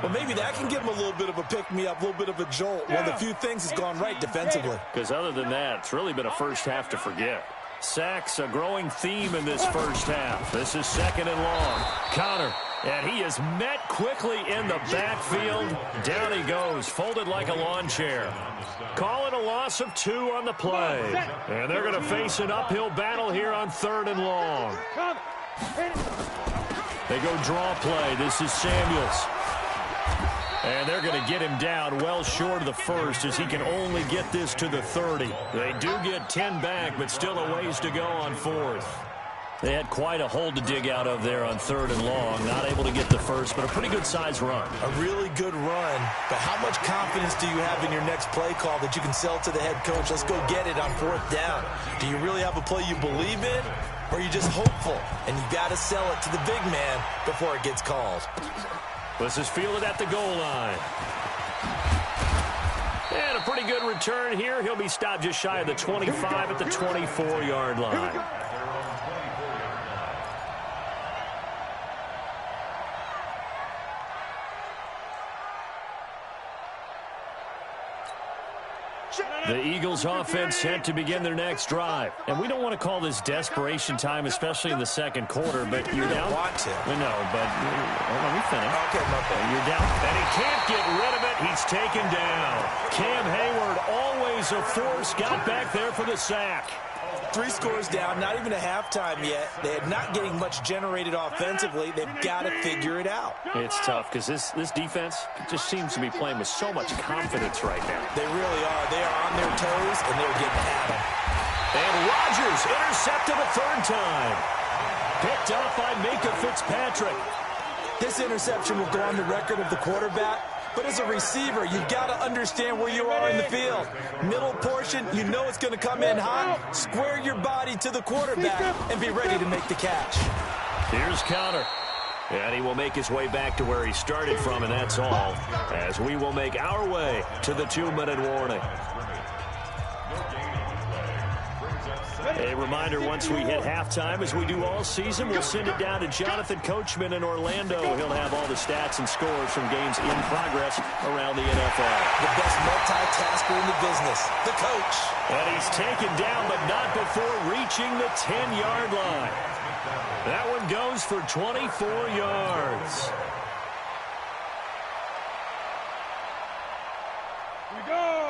S6: Well, maybe that can give him a little bit of a pick-me-up, a little bit of a jolt. One of the few things has gone right defensively.
S4: Because other than that, it's really been a first half to forget. Sacks, a growing theme in this first half. This is 2nd and long. Connor, and he is met quickly in the backfield. Down he goes, folded like a lawn chair. Call it a loss of 2 on the play. And they're going to face an uphill battle here on 3rd and long. They go draw play. This is Samuels. And they're going to get him down well short of the first as he can only get this to the 30. They do get 10 back, but still a ways to go on 4th. They had quite a hole to dig out of there on 3rd and long. Not able to get the first, but a pretty good-sized run.
S6: A really good run, but how much confidence do you have in your next play call that you can sell to the head coach? Let's go get it on 4th down. Do you really have a play you believe in, or are you just hopeful? And you got to sell it to the big man before it gets called.
S4: This is fielded at the goal line. And a pretty good return here. He'll be stopped just shy of the 25 at the 24-yard line. The Eagles offense set to begin their next drive. And we don't want to call this desperation time, especially in the second quarter, but you're down.
S6: You don't want to.
S4: No, but let me finish.
S6: Okay, my bad.
S4: You're down. And he can't get rid of it. He's taken down. Cam Hayward, always a force, got back there for the sack.
S6: 3 scores down, not even a halftime yet. They're not getting much generated offensively. They've got to figure it out.
S4: It's tough because this defense just seems to be playing with so much confidence right now.
S6: They really are. They are on their toes, and they're getting at them.
S4: And Rodgers intercepted a 3rd time. Picked up by Minka Fitzpatrick.
S6: This interception will go on the record of the quarterback. But as a receiver, you've got to understand where you are in the field. Middle portion, you know it's going to come in hot. Square your body to the quarterback and be ready to make the catch.
S4: Here's Connor. And he will make his way back to where he started from, and that's all. As we will make our way to the 2-minute warning. A reminder, once we hit halftime, as we do all season, we'll send it down to Jonathan Coachman in Orlando. He'll have all the stats and scores from games in progress around the NFL.
S6: The best multitasker in the business, the coach.
S4: And he's taken down, but not before reaching the 10-yard line. That one goes for 24 yards.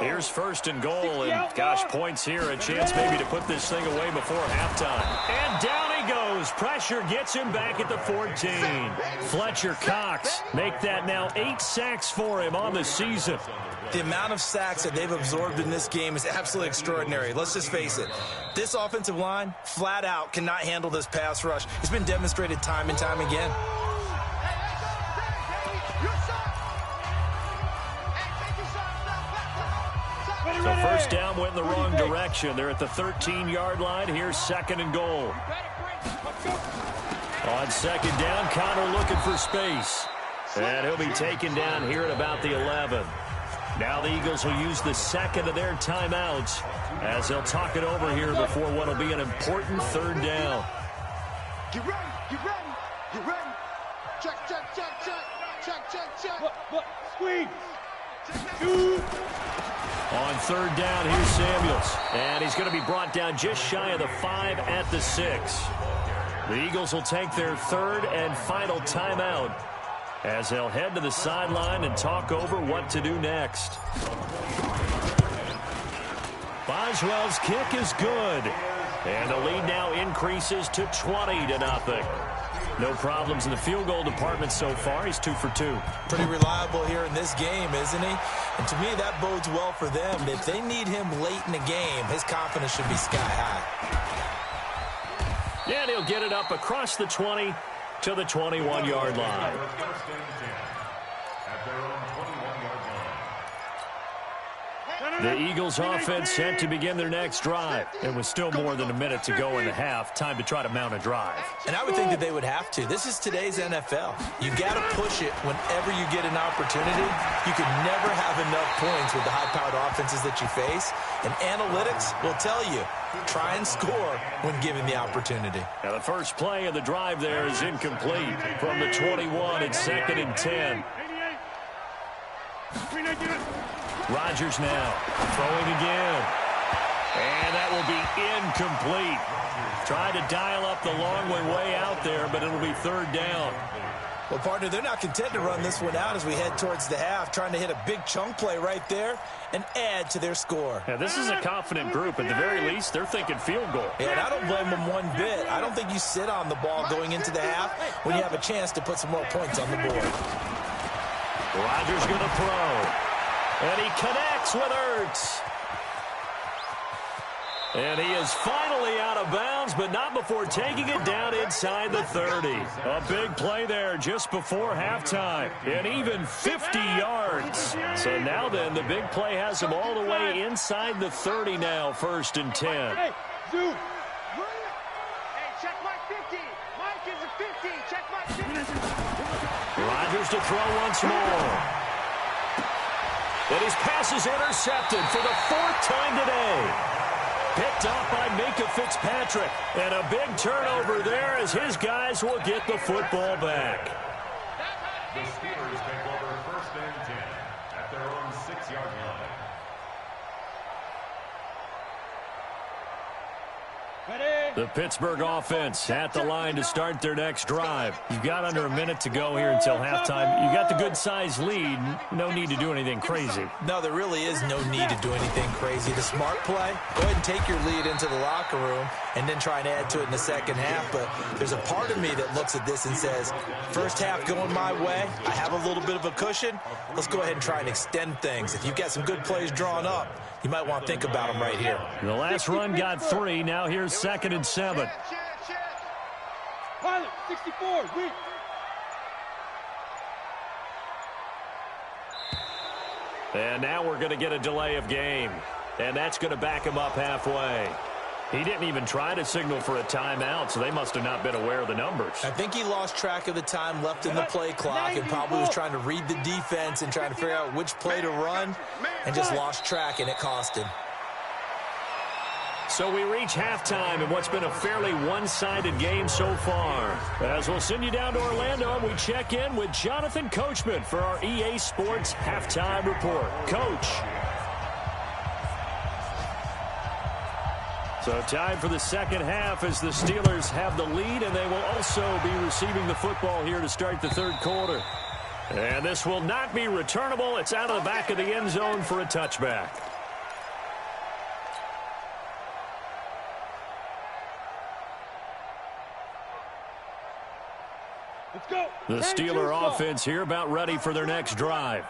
S4: Here's 1st and goal, and gosh, points here. A chance maybe to put this thing away before halftime. And down he goes. Pressure gets him back at the 14. Fletcher Cox make that now 8 sacks for him on the season.
S6: The amount of sacks that they've absorbed in this game is absolutely extraordinary. Let's just face it. This offensive line, flat out, cannot handle this pass rush. It's been demonstrated time and time again.
S4: So 1st down went in the wrong direction. They're at the 13-yard line. Here's 2nd and goal. On 2nd down, Connor looking for space. And he'll be taken down here at about the 11. Now the Eagles will use the 2nd of their timeouts as they'll talk it over here before what will be an important 3rd down.
S5: Get ready, get ready, get ready. Check, check, check, check, check, check, check. Look, squeeze. Shoot.
S4: On 3rd down, here's Samuels. And he's going to be brought down just shy of the 5 at the 6. The Eagles will take their 3rd and final timeout as they'll head to the sideline and talk over what to do next. Boswell's kick is good. And the lead now increases to 20-0. No problems in the field goal department so far. He's 2 for 2.
S6: Pretty reliable here in this game, isn't he? And to me, that bodes well for them. If they need him late in the game, his confidence should be sky high.
S4: And he'll get it up across the 20 to the 21-yard line. The Eagles offense set to begin their next drive. And with still more than a minute to go in the half, time to try to mount a drive.
S6: And I would think that they would have to. This is today's NFL. You got to push it whenever you get an opportunity. You can never have enough points with the high-powered offenses that you face. And analytics will tell you, try and score when given the opportunity.
S4: Now the first play of the drive there is incomplete. From the 21, it's 2nd and 10. Rodgers now throwing again. And that will be incomplete. Try to dial up the long way out there, but it'll be 3rd down.
S6: Well, partner, they're not content to run this one out as we head towards the half, trying to hit a big chunk play right there and add to their score.
S4: Now, this is a confident group. At the very least, they're thinking field goal.
S6: Yeah, and I don't blame them one bit. I don't think you sit on the ball going into the half when you have a chance to put some more points on the board.
S4: Rodgers going to throw. And he connects with Ertz. And he is finally out of bounds, but not before taking it down inside the 30. A big play there just before halftime. And even 50 yards. So now then, the big play has him all the way inside the 30 now, 1st and 10.
S5: Hey, Zoo. Hey, check my 50. Mike is a 50. Check my 50.
S4: Rodgers to throw once more. And his pass is intercepted for the 4th time today. Picked up by Minka Fitzpatrick. And a big turnover there as his guys will get the football back.
S7: The Steelers take over 1st and 10 at their own 6-yard line.
S4: The Pittsburgh offense at the line to start their next drive. You've got under a minute to go here until halftime. You got the good-sized lead. No need to do anything crazy.
S6: No, there really is no need to do anything crazy. The smart play, go ahead and take your lead into the locker room and then try and add to it in the second half. But there's a part of me that looks at this and says, first half going my way, I have a little bit of a cushion. Let's go ahead and try and extend things. If you've got some good plays drawn up, you might want to think about them right here.
S4: The last run got 3. Now here's 2nd and 7.
S5: Pilot, 64, weak.
S4: And now we're going to get a delay of game. And that's going to back him up halfway. He didn't even try to signal for a timeout, so they must have not been aware of the numbers.
S6: I think he lost track of the time left in the play clock and probably was trying to read the defense and trying to figure out which play to run and just lost track, and it cost him.
S4: So we reach halftime in what's been a fairly one-sided game so far. As we'll send you down to Orlando, we check in with Jonathan Coachman for our EA Sports Halftime Report. Coach. So time for the second half as the Steelers have the lead, and they will also be receiving the football here to start the 3rd quarter. And this will not be returnable. It's out of the back of the end zone for a touchback.
S5: Let's go.
S4: The Steeler offense here about ready for their next drive.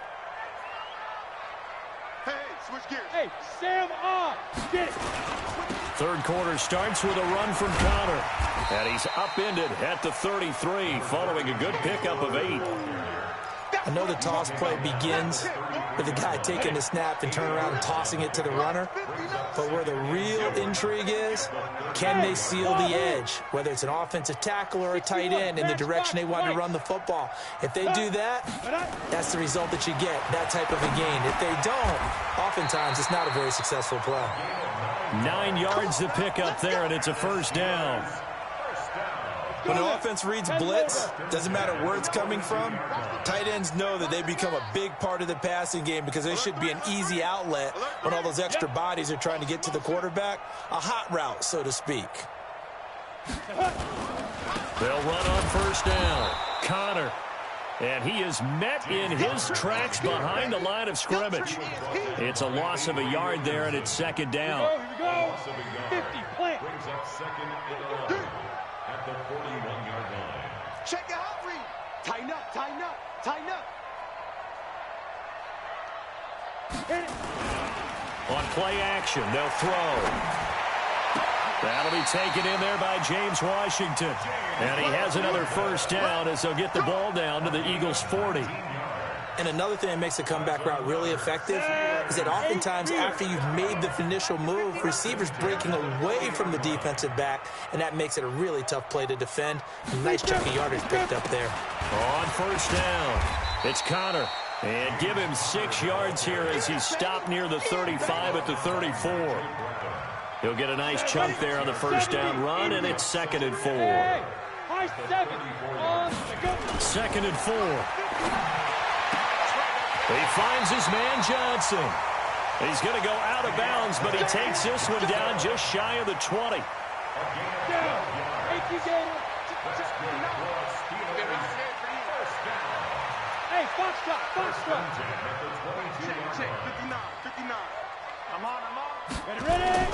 S5: Hey, switch gears. Hey, Sam on. Get it.
S4: 3rd quarter starts with a run from Connor. And he's upended at the 33 following a good pickup of 8.
S6: I know the toss play begins with the guy taking the snap and turning around and tossing it to the runner. But where the real intrigue is, can they seal the edge, whether it's an offensive tackle or a tight end, in the direction they want to run the football? If they do that, that's the result that you get, that type of a gain. If they don't, oftentimes it's not a very successful play.
S4: 9 yards to pick up there, and it's a 1st down.
S6: When an offense reads blitz, doesn't matter where it's coming from, tight ends know that they become a big part of the passing game because they should be an easy outlet when all those extra bodies are trying to get to the quarterback. A hot route, so to speak.
S4: They'll run on 1st down. Connor. And he is met in his tracks behind the line of scrimmage. It's a loss of a yard there, and it's 2nd down.
S5: Here we go. 50, plant.
S7: Brings up 2nd and 11 at the 41-yard line.
S5: Check your hot read. Tighten up, tighten up, tighten up. Hit it.
S4: On play action, they'll throw. That'll be taken in there by James Washington. And he has another 1st down as they'll get the ball down to the Eagles' 40.
S6: And another thing that makes the comeback route really effective is that oftentimes after you've made the initial move, receivers breaking away from the defensive back, and that makes it a really tough play to defend. Nice chunk of yardage picked up there.
S4: On first down, it's Connor. And give him 6 yards here as he's stopped near the 35 at the 34. He'll get a nice chunk there on the first down run, and it's 2nd and 4. 2nd and 4. He finds his man Johnson. He's going to go out of bounds, but he takes this one down just shy of the 20.
S5: Hey, Foxtrot. Check, 59. I'm on. Ready?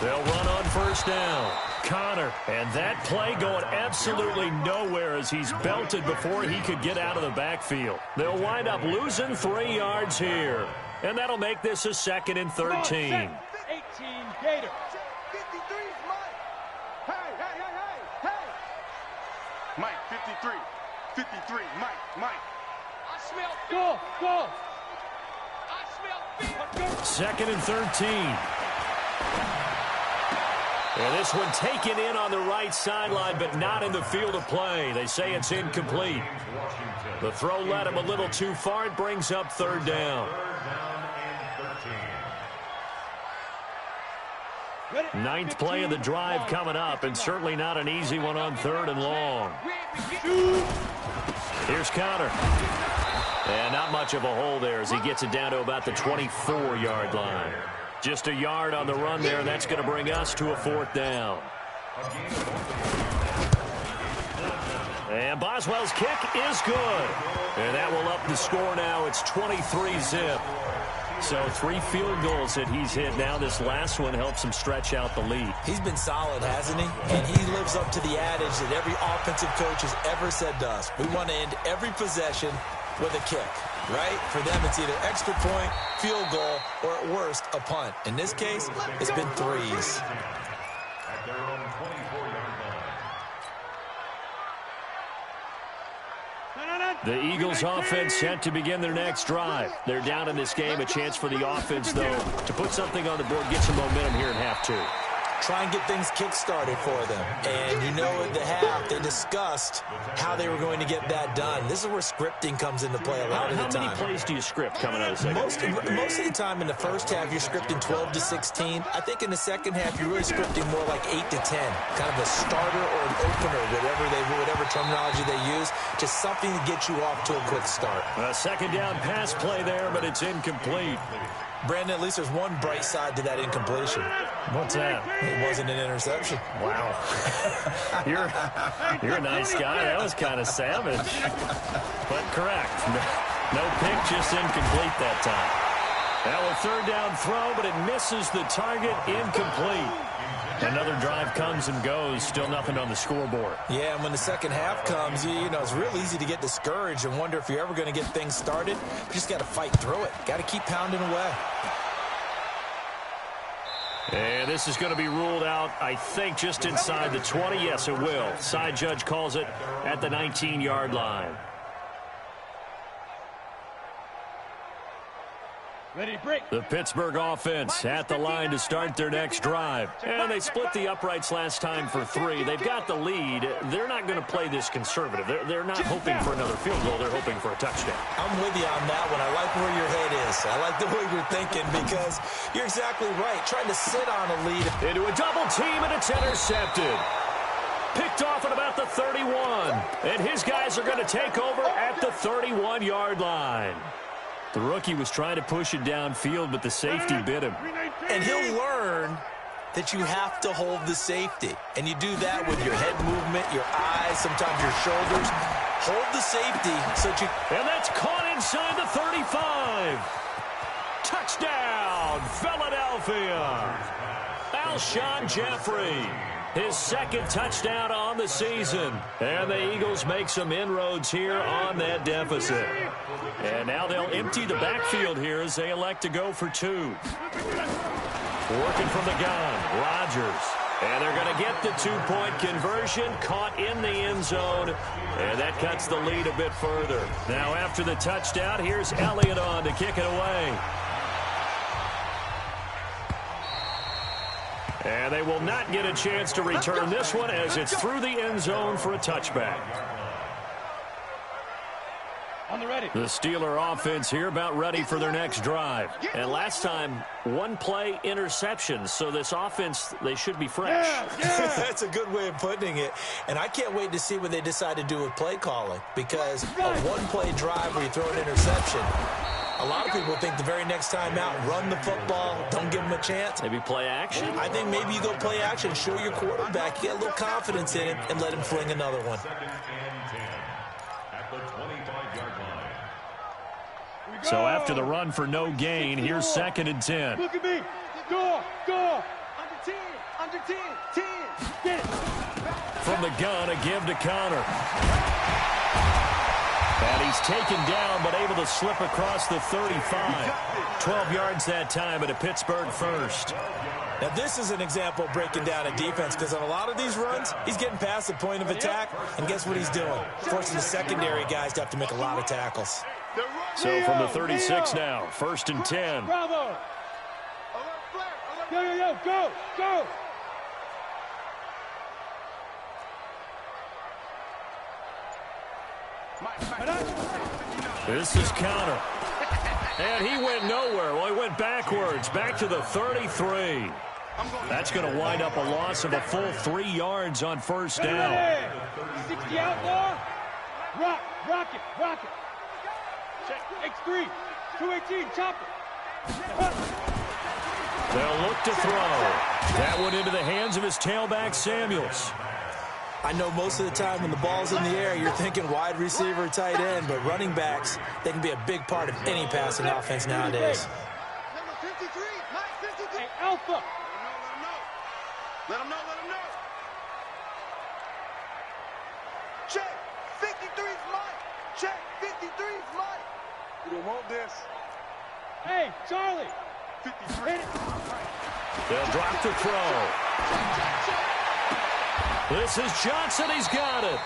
S4: They'll run on first down. Connor, and that play going absolutely nowhere as he's belted before he could get out of the backfield. They'll wind up losing 3 yards here, and that'll make this a 2nd and 13.
S5: 18 Gators. 53's Mike. Hey. Mike, 53. 53, Mike. I smell go. I smell fear.
S4: 2nd and 13. And this one taken in on the right sideline, but not in the field of play. They say it's incomplete. The throw led him a little too far. It brings up 3rd down. 9th play of the drive coming up, and certainly not an easy one on 3rd and long. Here's Connor. And not much of a hole there as he gets it down to about the 24-yard line. Just a yard on the run there. That's going to bring us to a 4th down. And Boswell's kick is good. And that will up the score now. It's 23-zip. So 3 field goals that he's hit now. This last one helps him stretch out the lead.
S6: He's been solid, hasn't he? And he lives up to the adage that every offensive coach has ever said to us. We want to end every possession with a kick, right? For them, it's either extra point, field goal, or at worst, a punt. In this case, it's been 3s.
S7: At their own 24-yard line.
S4: The Eagles offense set to begin their next drive. They're down in this game. A chance for the offense, though, to put something on the board, get some momentum here in half 2.
S6: Try and get things kick-started for them. And you know at the half, they discussed how they were going to get that done. This is where scripting comes into play a lot of the time.
S4: How many plays do you script coming out of the second?
S6: Most of the time in the first half, you're scripting 12 to 16. I think in the second half, you're really scripting more like 8 to 10. Kind of a starter or an opener, whatever terminology they use. Just something to get you off to a quick start.
S4: A 2nd down pass play there, but it's incomplete.
S6: Brandon, at least there's one bright side to that incompletion.
S4: What's that?
S6: It wasn't an interception.
S4: Wow. You're a nice guy. That was kind of savage. But correct. No pick, just incomplete that time. Now a 3rd down throw, but it misses the target. Incomplete. Another drive comes and goes. Still nothing on the scoreboard.
S6: Yeah, and when the second half comes, you know, it's real easy to get discouraged and wonder if you're ever going to get things started. You just got to fight through it. Got to keep pounding away.
S4: And this is going to be ruled out, I think, just inside the 20. Yes, it will. Side judge calls it at the 19-yard line.
S5: Ready, break.
S4: The Pittsburgh offense at the line to start their next drive. And they split the uprights last time for 3. They've got the lead. They're not going to play this conservative. They're not hoping for another field goal. They're hoping for a touchdown.
S6: I'm with you on that one. I like where your head is. I like the way you're thinking because you're exactly right. Trying to sit on a lead.
S4: Into a double team, and it's intercepted. Picked off at about the 31. And his guys are going to take over at the 31-yard line. The rookie was trying to push it downfield, but the safety bit him.
S6: And he'll learn that you have to hold the safety. And you do that with your head movement, your eyes, sometimes your shoulders. Hold the safety so that you...
S4: And that's caught inside the 35. Touchdown, Philadelphia. Alshon Jeffrey. His 2nd touchdown on the season. And the Eagles make some inroads here on that deficit. And now they'll empty the backfield here as they elect to go for 2. Working from the gun, Rodgers. And they're going to get the 2-point conversion, caught in the end zone. And that cuts the lead a bit further. Now after the touchdown, here's Elliott on to kick it away. And they will not get a chance to return this one as it's through the end zone for a touchback.
S5: On the ready.
S4: The Steeler offense here about ready for their next drive. And last time, one play interception. So this offense, they should be fresh.
S6: That's a good way of putting it. And I can't wait to see what they decide to do with play calling. Because a one-play drive where you throw an interception, a lot of people think the very next time out, run the football, don't give them a chance.
S4: Maybe play action?
S6: I think maybe you go play action, show your quarterback, get a little confidence in him, and let him fling another one.
S4: So after the run for no gain, here's 2nd and 10.
S5: Look at me. Go. Under 10. 10. Get it.
S4: From the gun, a give to Connor. And he's taken down, but able to slip across the 35. 12 yards that time at a Pittsburgh first.
S6: Now, this is an example of breaking down a defense because on a lot of these runs, he's getting past the point of attack, and guess what he's doing? Forcing the secondary guys to have to make a lot of tackles.
S4: So from the 36 now, 1st and 10.
S5: Bravo. Yo, go.
S4: This is Connor. And he went nowhere. Well, he went backwards, back to the 33. That's going to wind up a loss of a full 3 yards on 1st down.
S5: 60 outlaw. Rock it. X3, 218, chop it.
S4: They'll look to throw. That one into the hands of his tailback, Samuels.
S6: I know most of the time when the ball's in the air, you're thinking wide receiver, tight end, but running backs, they can be a big part of any passing offense nowadays.
S5: Number 53, Mike 53. Hey, Alpha. Let him know. Check, 53's Mike. Check, 53's Mike. You don't want this. Hey, Charlie. 53.
S4: They'll drop the throw. This is Johnson. He's got it.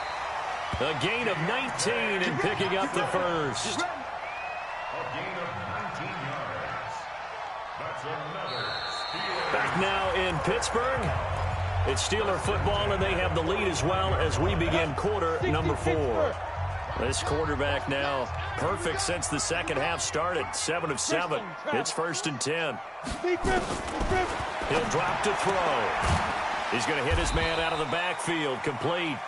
S4: A gain of 19 and picking up the first.
S7: A gain of 19 yards. That's another steal.
S4: Back now in Pittsburgh. It's Steeler football, and they have the lead as well as we begin quarter number 4. This quarterback now perfect since the second half started. 7 of 7. It's 1st and 10. He'll drop to throw. He's going to hit his man out of the backfield, complete.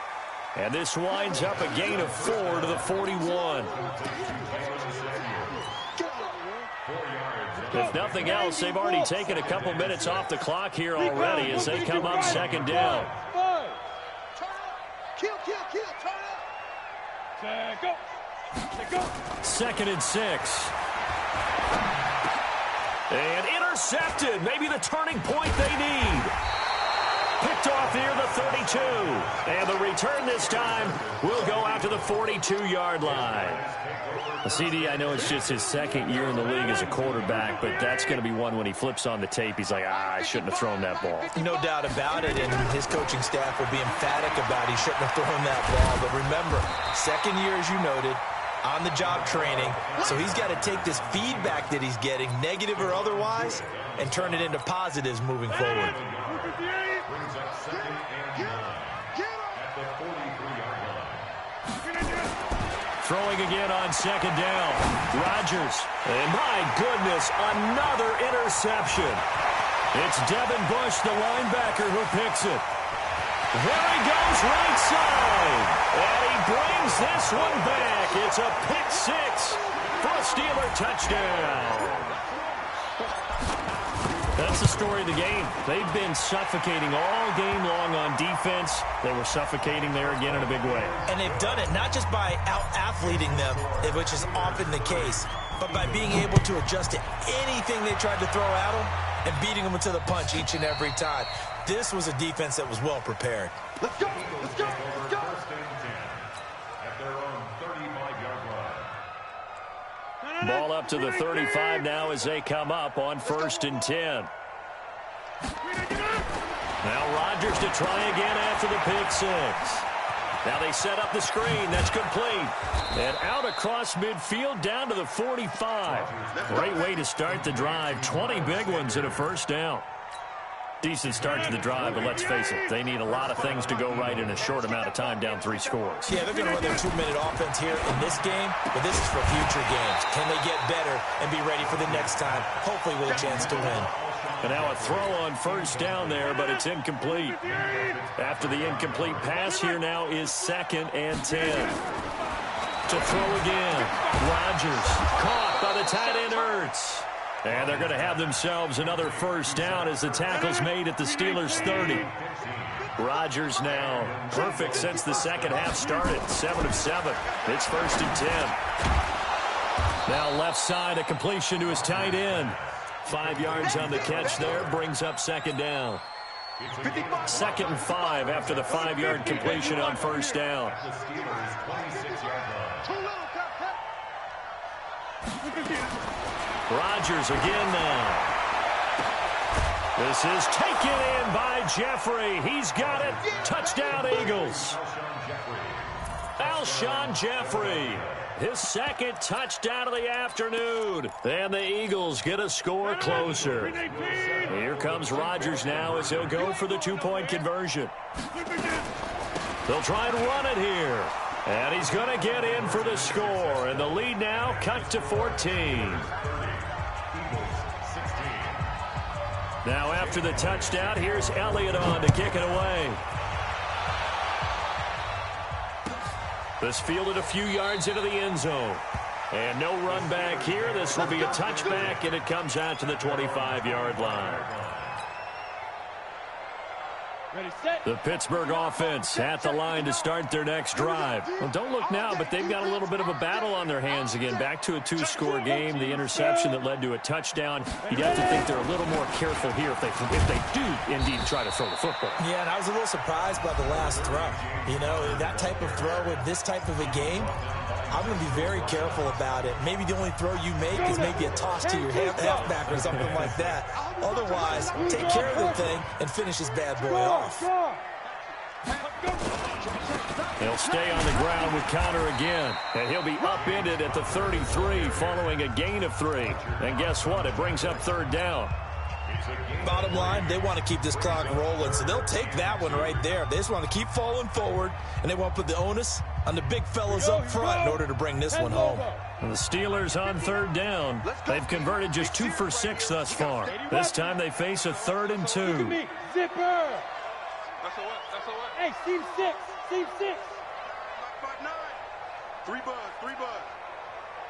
S4: And this winds up a gain of 4 to the 41. If nothing else, they've already taken a couple minutes off the clock here already as they come up 2nd down.
S5: Kill, turn up. Go.
S4: 2nd and 6. And intercepted. Maybe the turning point they need. Picked off near the 32. And the return this time will go out to the 42-yard line. CD, I know it's just his 2nd year in the league as a quarterback, but that's going to be one when he flips on the tape. He's like, I shouldn't have thrown that ball.
S6: No doubt about it, and his coaching staff will be emphatic about he shouldn't have thrown that ball. But remember, 2nd year, as you noted, on-the-job training, so he's got to take this feedback that he's getting, negative or otherwise, and turn it into positives moving forward.
S7: Brings up 2nd and 9 at the 43-yard line.
S4: Throwing again on 2nd down. Rodgers. And my goodness, another interception. It's Devin Bush, the linebacker, who picks it. There he goes, right side. And he brings this one back. It's a pick 6 for a Steeler touchdown. That's the story of the game. They've been suffocating all game long on defense. They were suffocating there again in a big way.
S6: And they've done it not just by out-athleting them, which is often the case, but by being able to adjust to anything they tried to throw at them and beating them to the punch each and every time. This was a defense that was well prepared.
S5: Let's go.
S7: First and 10 at their own 35-yard line.
S4: Ball up to the 35 now as they come up on 1st and 10. Now Rodgers to try again after the pick 6. Now they set up the screen. That's complete. And out across midfield down to the 45. Great way to start the drive. 20 big ones and a 1st down. Decent start to the drive, but let's face it, they need a lot of things to go right in a short amount of time, down 3 scores.
S6: Yeah, they're going to run their 2-minute offense here in this game, but this is for future games. Can they get better and be ready for the next time, hopefully with a chance to win?
S4: And now a throw on first down there, but it's incomplete. After the incomplete pass, here now is 2nd and 10. To throw again. Rodgers caught by the tight end Ertz. And they're going to have themselves another first down as the tackle's made at the Steelers' 30. Rodgers now perfect since the second half started. 7 of 7. It's 1st and 10. Now left side, a completion to his tight end. 5 yards on the catch there, brings up 2nd down. 2nd and 5 after the 5-yard completion on first down. Rodgers again now. This is taken in by Jeffrey. He's got it. Touchdown, Eagles. Alshon Jeffrey, his 2nd touchdown of the afternoon. And the Eagles get a score closer. Here comes Rodgers now as he'll go for the 2-point conversion. They'll try and run it here. And he's going to get in for the score. And the lead now cut to 14. Now after the touchdown, here's Elliott on to kick it away. This fielded a few yards into the end zone. And no run back here. This will be a touchback, and it comes out to the 25-yard line. The Pittsburgh offense at the line to start their next drive. Well, don't look now, but they've got a little bit of a battle on their hands again. Back to a 2-score game. The interception that led to a touchdown. You'd have to think they're a little more careful here if they do indeed try to throw the football.
S6: Yeah, and I was a little surprised by the last throw. You know, that type of throw in this type of a game, I'm going to be very careful about it. Maybe the only throw you make is maybe a toss to your halfback or something like that. Otherwise, take care of the thing and finish this bad boy off.
S4: He'll stay on the ground with Connor again. And he'll be upended at the 33 following a gain of 3. And guess what? It brings up 3rd down.
S6: Bottom line, they want to keep this clock rolling, so they'll take that one right there. They just want to keep falling forward, and they want to put the onus on the big fellas up front in order to bring this one home.
S4: And the Steelers on 3rd down. They've converted just 2 for 6 thus far. This time they face a 3rd and 2.
S5: Zipper! Hey, seam 6! Seam 6!
S15: 3 buzz, 3 buzz.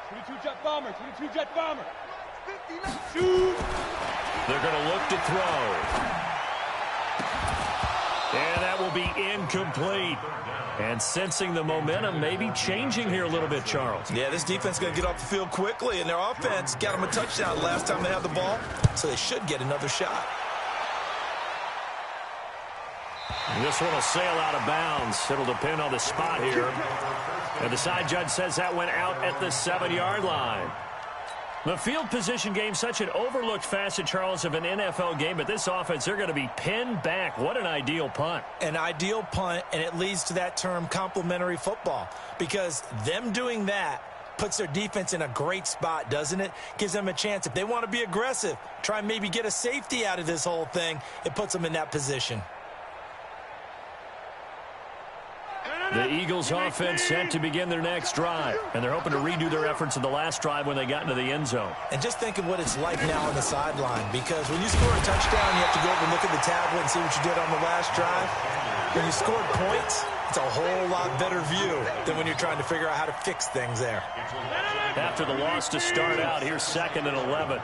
S5: 22 jet bomber, 22 jet bomber. Shoot!
S4: They're going to look to throw. And that will be incomplete. And sensing the momentum maybe changing here a little bit, Charles.
S6: Yeah, this defense is going to get off the field quickly, and their offense got them a touchdown last time they had the ball, so they should get another shot.
S4: This one will sail out of bounds. It'll depend on the spot here. And the side judge says that went out at the 7-yard line. The field position game, such an overlooked facet, Charles, of an NFL game, but this offense, they're going to be pinned back. What an ideal punt.
S6: An ideal punt, and it leads to that term complementary football, because them doing that puts their defense in a great spot, doesn't it? Gives them a chance. If they want to be aggressive, try and maybe get a safety out of this whole thing, it puts them in that position.
S4: The Eagles offense set to begin their next drive, and they're hoping to redo their efforts in the last drive when they got into the end zone.
S6: And just think of what it's like now on the sideline, because when you score a touchdown, you have to go over and look at the tablet and see what you did on the last drive. When you scored points, it's a whole lot better view than when you're trying to figure out how to fix things there.
S4: After the loss to start out, here's 2nd and 11.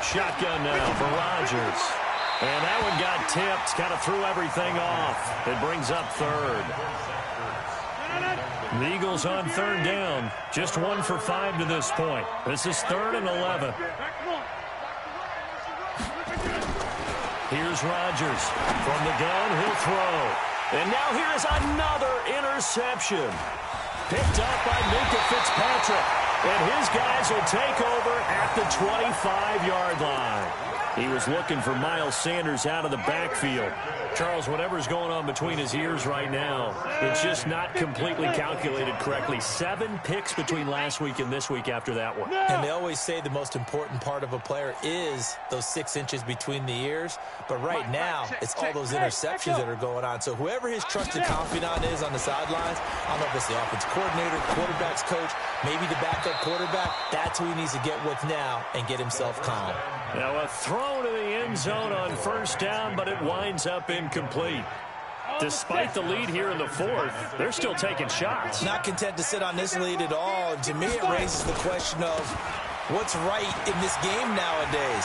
S4: Shotgun now for Rodgers. And that one got tipped, kind of threw everything off. It brings up 3rd. The Eagles on 3rd down, just 1 for 5 to this point. This is 3rd and 11. Here's Rodgers. From the gun, he'll throw. And now here is another interception. Picked up by Minka Fitzpatrick. And his guys will take over at the 25-yard line. He was looking for Miles Sanders out of the backfield. Charles, whatever's going on between his ears right now, it's just not completely calculated correctly. 7 picks between last week and this week after that one.
S6: And they always say the most important part of a player is those 6 inches between the ears. But right now, it's all those interceptions that are going on. So whoever his trusted confidant is on the sidelines, I don't know if it's the offensive coordinator, quarterback's coach, maybe the backup quarterback, that's who he needs to get with now and get himself calm.
S4: Now a throw to the end zone on first down, but it winds up incomplete. Despite the lead here in the fourth, they're still taking shots.
S6: Not content to sit on this lead at all. And to me, it raises the question of what's right in this game nowadays.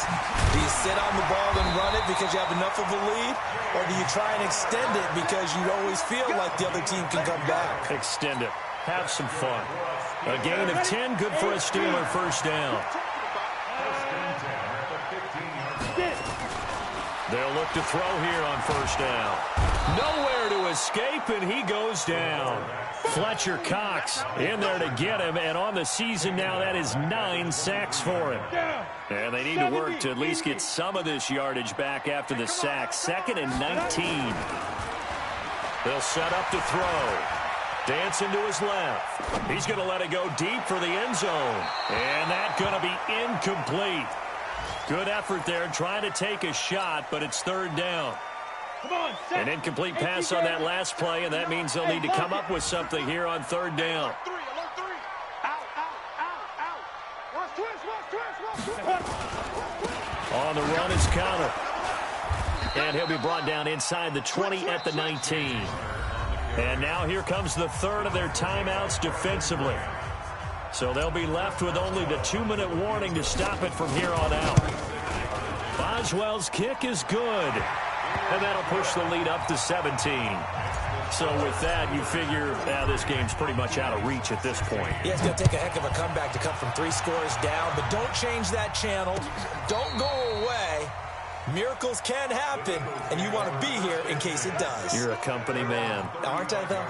S6: Do you sit on the ball and run it because you have enough of a lead? Or do you try and extend it because you always feel like the other team can come back?
S4: Extend it. Have some fun. A gain of 10, good for a Steeler first down. They'll look to throw here on first down. Nowhere to escape, and he goes down. Fletcher Cox in there to get him, and on the season now, that is 9 sacks for him. And they need to work to at least get some of this yardage back after the sack. 2nd and 19. They'll set up to throw. Dancing to his left. He's going to let it go deep for the end zone. And that's going to be incomplete. Good effort there, trying to take a shot, but it's 3rd down. An incomplete pass on that last play, and that means they'll need to come up with something here on 3rd down. On the run is Connor. And he'll be brought down inside the 20 at the 19. And now here comes the 3rd of their timeouts defensively. So they'll be left with only the 2-minute warning to stop it from here on out. Boswell's kick is good. And that'll push the lead up to 17. So with that, you figure this game's pretty much out of reach at this point.
S6: Yeah, it's going to take a heck of a comeback to come from 3 scores down. But don't change that channel. Don't go away. Miracles can happen, and you want to be here in case it does.
S4: You're a company man.
S6: Aren't I, though?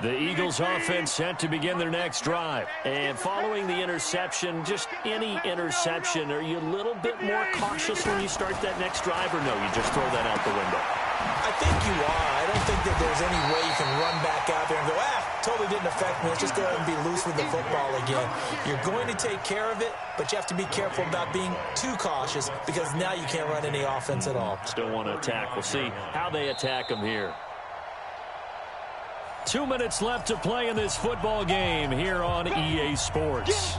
S4: The Eagles offense set to begin their next drive. And following the interception, just any interception, are you a little bit more cautious when you start that next drive, or no, you just throw that out the window?
S6: I think you are. I don't think that there's any way you can run back out there and go, totally didn't affect me. Let's just go ahead and be loose with the football again. You're going to take care of it, but you have to be careful about being too cautious because now you can't run any offense at all.
S4: Still want to attack. We'll see how they attack them here. 2 minutes left to play in this football game here on EA Sports.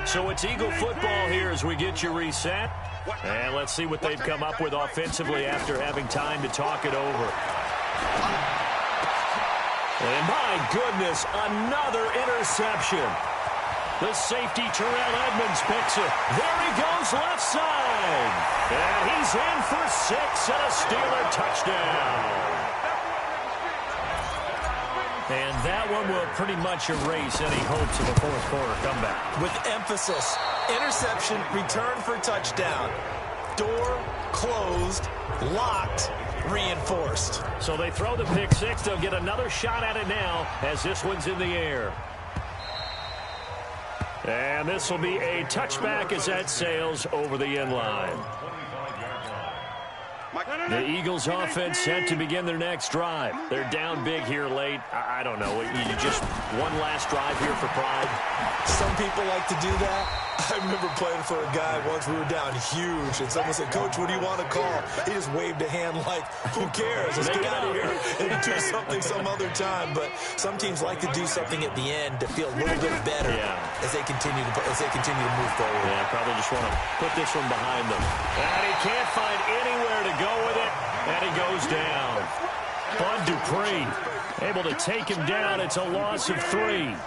S4: So it's Eagle football here as we get you reset. And let's see what they've come up with offensively after having time to talk it over. And my goodness, another interception. The safety, Terrell Edmonds, picks it. There he goes, left side. And he's in for 6 and a Steeler touchdown. And that one will pretty much erase any hopes of a fourth quarter comeback.
S6: With emphasis, interception, return for touchdown. Door closed, locked, reinforced.
S4: So they throw the pick 6. They'll get another shot at it now as this one's in the air. And this will be a touchback as that sails over the end line. The Eagles offense set to begin their next drive. They're down big here late. I don't know. You just one last drive here for pride.
S6: Some people like to do that. I remember playing for a guy once. We were down huge, and someone said, "Coach, what do you want to call?" He just waved a hand like, "Who cares? Let's get out of here and do something some other time." But some teams like to do something at the end to feel a little bit better as they continue to move forward.
S4: Yeah, probably just want to put this one behind them. And he can't find anywhere to go with it, and he goes down. Bud Dupree able to take him down. It's a loss of 3.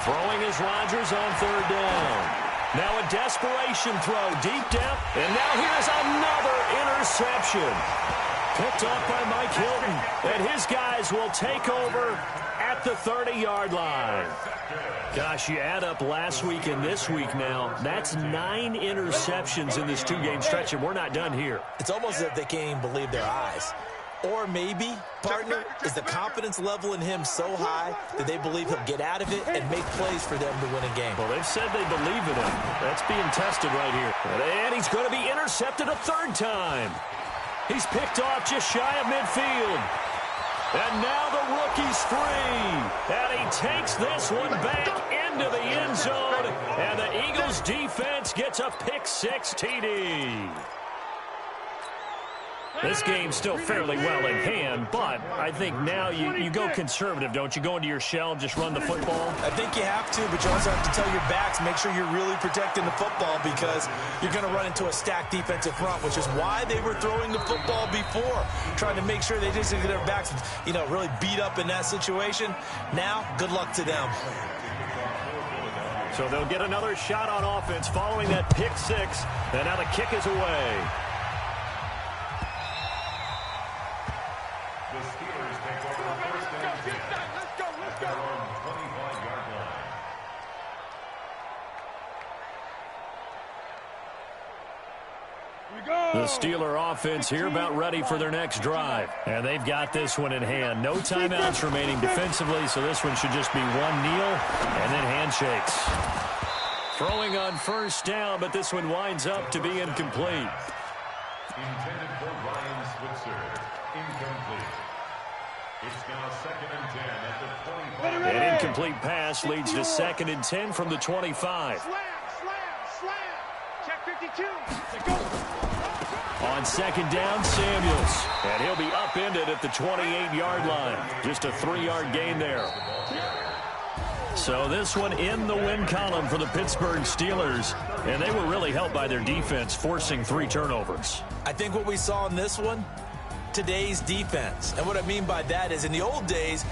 S4: Throwing is Rodgers on 3rd down. Now a desperation throw deep down. And now here's another interception. Picked off by Mike Hilton. And his guys will take over at at the 30-yard line. Gosh, you add up last week and this week now, that's 9 interceptions in this 2-game stretch, and we're not done here.
S6: It's almost as if they can't even believe their eyes. Or maybe, partner, is the confidence level in him so high that they believe he'll get out of it and make plays for them to win a game?
S4: Well, they've said they believe in him. That's being tested right here. And he's going to be intercepted a 3rd time. He's picked off just shy of midfield. And now the rookie's free. And he takes this one back into the end zone. And the Eagles defense gets a pick-6 TD. This game's still fairly well in hand, but I think now you go conservative, don't you? Go into your shell and just run the football?
S6: I think you have to, but you also have to tell your backs, make sure you're really protecting the football because you're going to run into a stacked defensive front, which is why they were throwing the football before, trying to make sure they just get their backs, really beat up in that situation. Now, good luck to them.
S4: So they'll get another shot on offense following that pick-6, and now the kick is away. The Steeler offense here about ready for their next drive. And they've got this one in hand. No timeouts remaining defensively, so this one should just be one kneel and then handshakes. Throwing on 1st down, but this one winds up to be incomplete.
S7: Intended for Ryan Switzer. Incomplete. It's now 2nd and 10 at the 25.
S4: An incomplete pass leads to 2nd and 10 from the 25.
S5: Slam. Check 52.
S4: On 2nd down, Samuels. And he'll be upended at the 28-yard line. Just a 3-yard gain there. So this one in the win column for the Pittsburgh Steelers. And they were really helped by their defense, forcing 3 turnovers.
S6: I think what we saw in this one, today's defense. And what I mean by that is in the old days,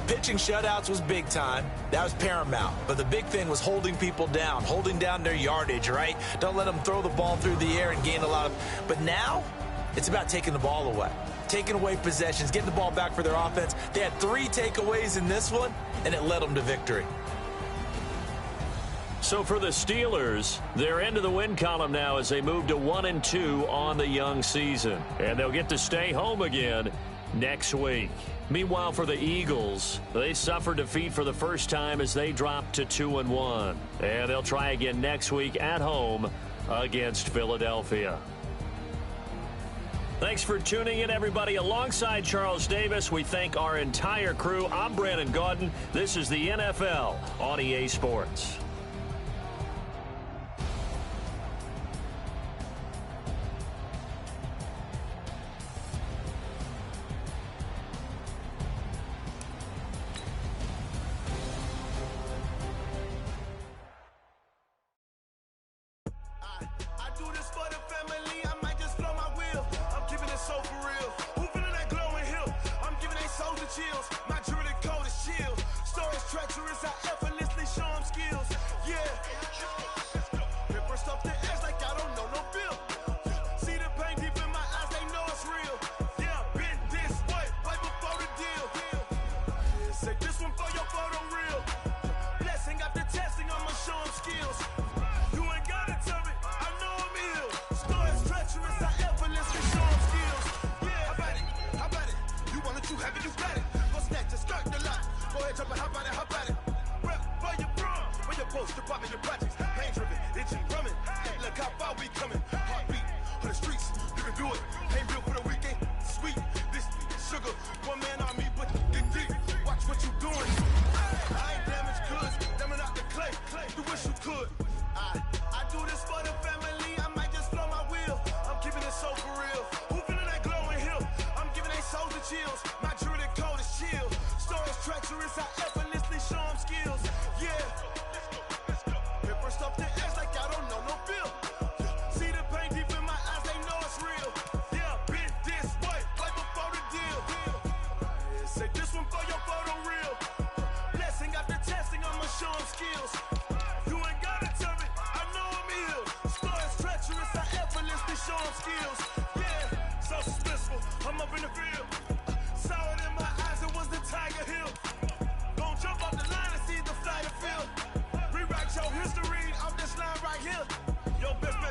S6: pitching shutouts was big time. That was paramount. But the big thing was holding people down, holding down their yardage, right? Don't let them throw the ball through the air and gain a lot of... But now, it's about taking the ball away. Taking away possessions, getting the ball back for their offense. They had 3 takeaways in this one, and it led them to victory.
S4: So for the Steelers, they're into the win column now as they move to 1-2 on the young season. And they'll get to stay home again next week. Meanwhile, for the Eagles, they suffered defeat for the first time as they dropped to 2-1. And they'll try again next week at home against Philadelphia. Thanks for tuning in, everybody. Alongside Charles Davis, we thank our entire crew. I'm Brandon Gaudin. This is the NFL on EA Sports.
S13: Chills, my jewelry code is chill. Storage treacherous, I effortlessly show them skills. Yeah, paper stuff the edge like I don't know no bill. See the pain deep in my eyes, they know it's real. Yeah, been this way, right before the deal. Say this one for your photo real. Blessing after testing, I'ma show them skills. You ain't gotta tell me, I know I'm ill. Storage treacherous, I effortlessly show them skills. Yeah, how about it? You want it, you have it, you got it. Go snatch it, skirt the lot. Go ahead, jump it, how about it? Rep for your bro, for your post, your pop, and your projects. Pain driven, itchy, drumming. Look how far we coming. Heartbeat on the streets, you can do it. Ain't real for the weekend, sweet. This sugar, one man on me, but dig deep. Watch what you doing. I ain't damaged goods, damn it out the clay. You wish you could. I do this for the family. I might just blow my wheel. I'm keeping it so for real. Who feeling that glowing hill? I'm giving they souls the chills. My jewelry code is chill. Storage treacherous, I effortlessly show them skills. Yeah. Paper stuff the edge like I don't know no bill. See the pain deep in my eyes, they know it's real. Yeah, been this way, right before the deal. Say this one for your photo real. Blessing after testing, I'ma show them skills. You ain't gotta tell me, I know I'm ill. Storage treacherous, I effortlessly show them skills. Yeah, so suspenseful, I'm up in the field. Saw it in my eyes, it was the Tiger Hill.
S3: this line right here. Your best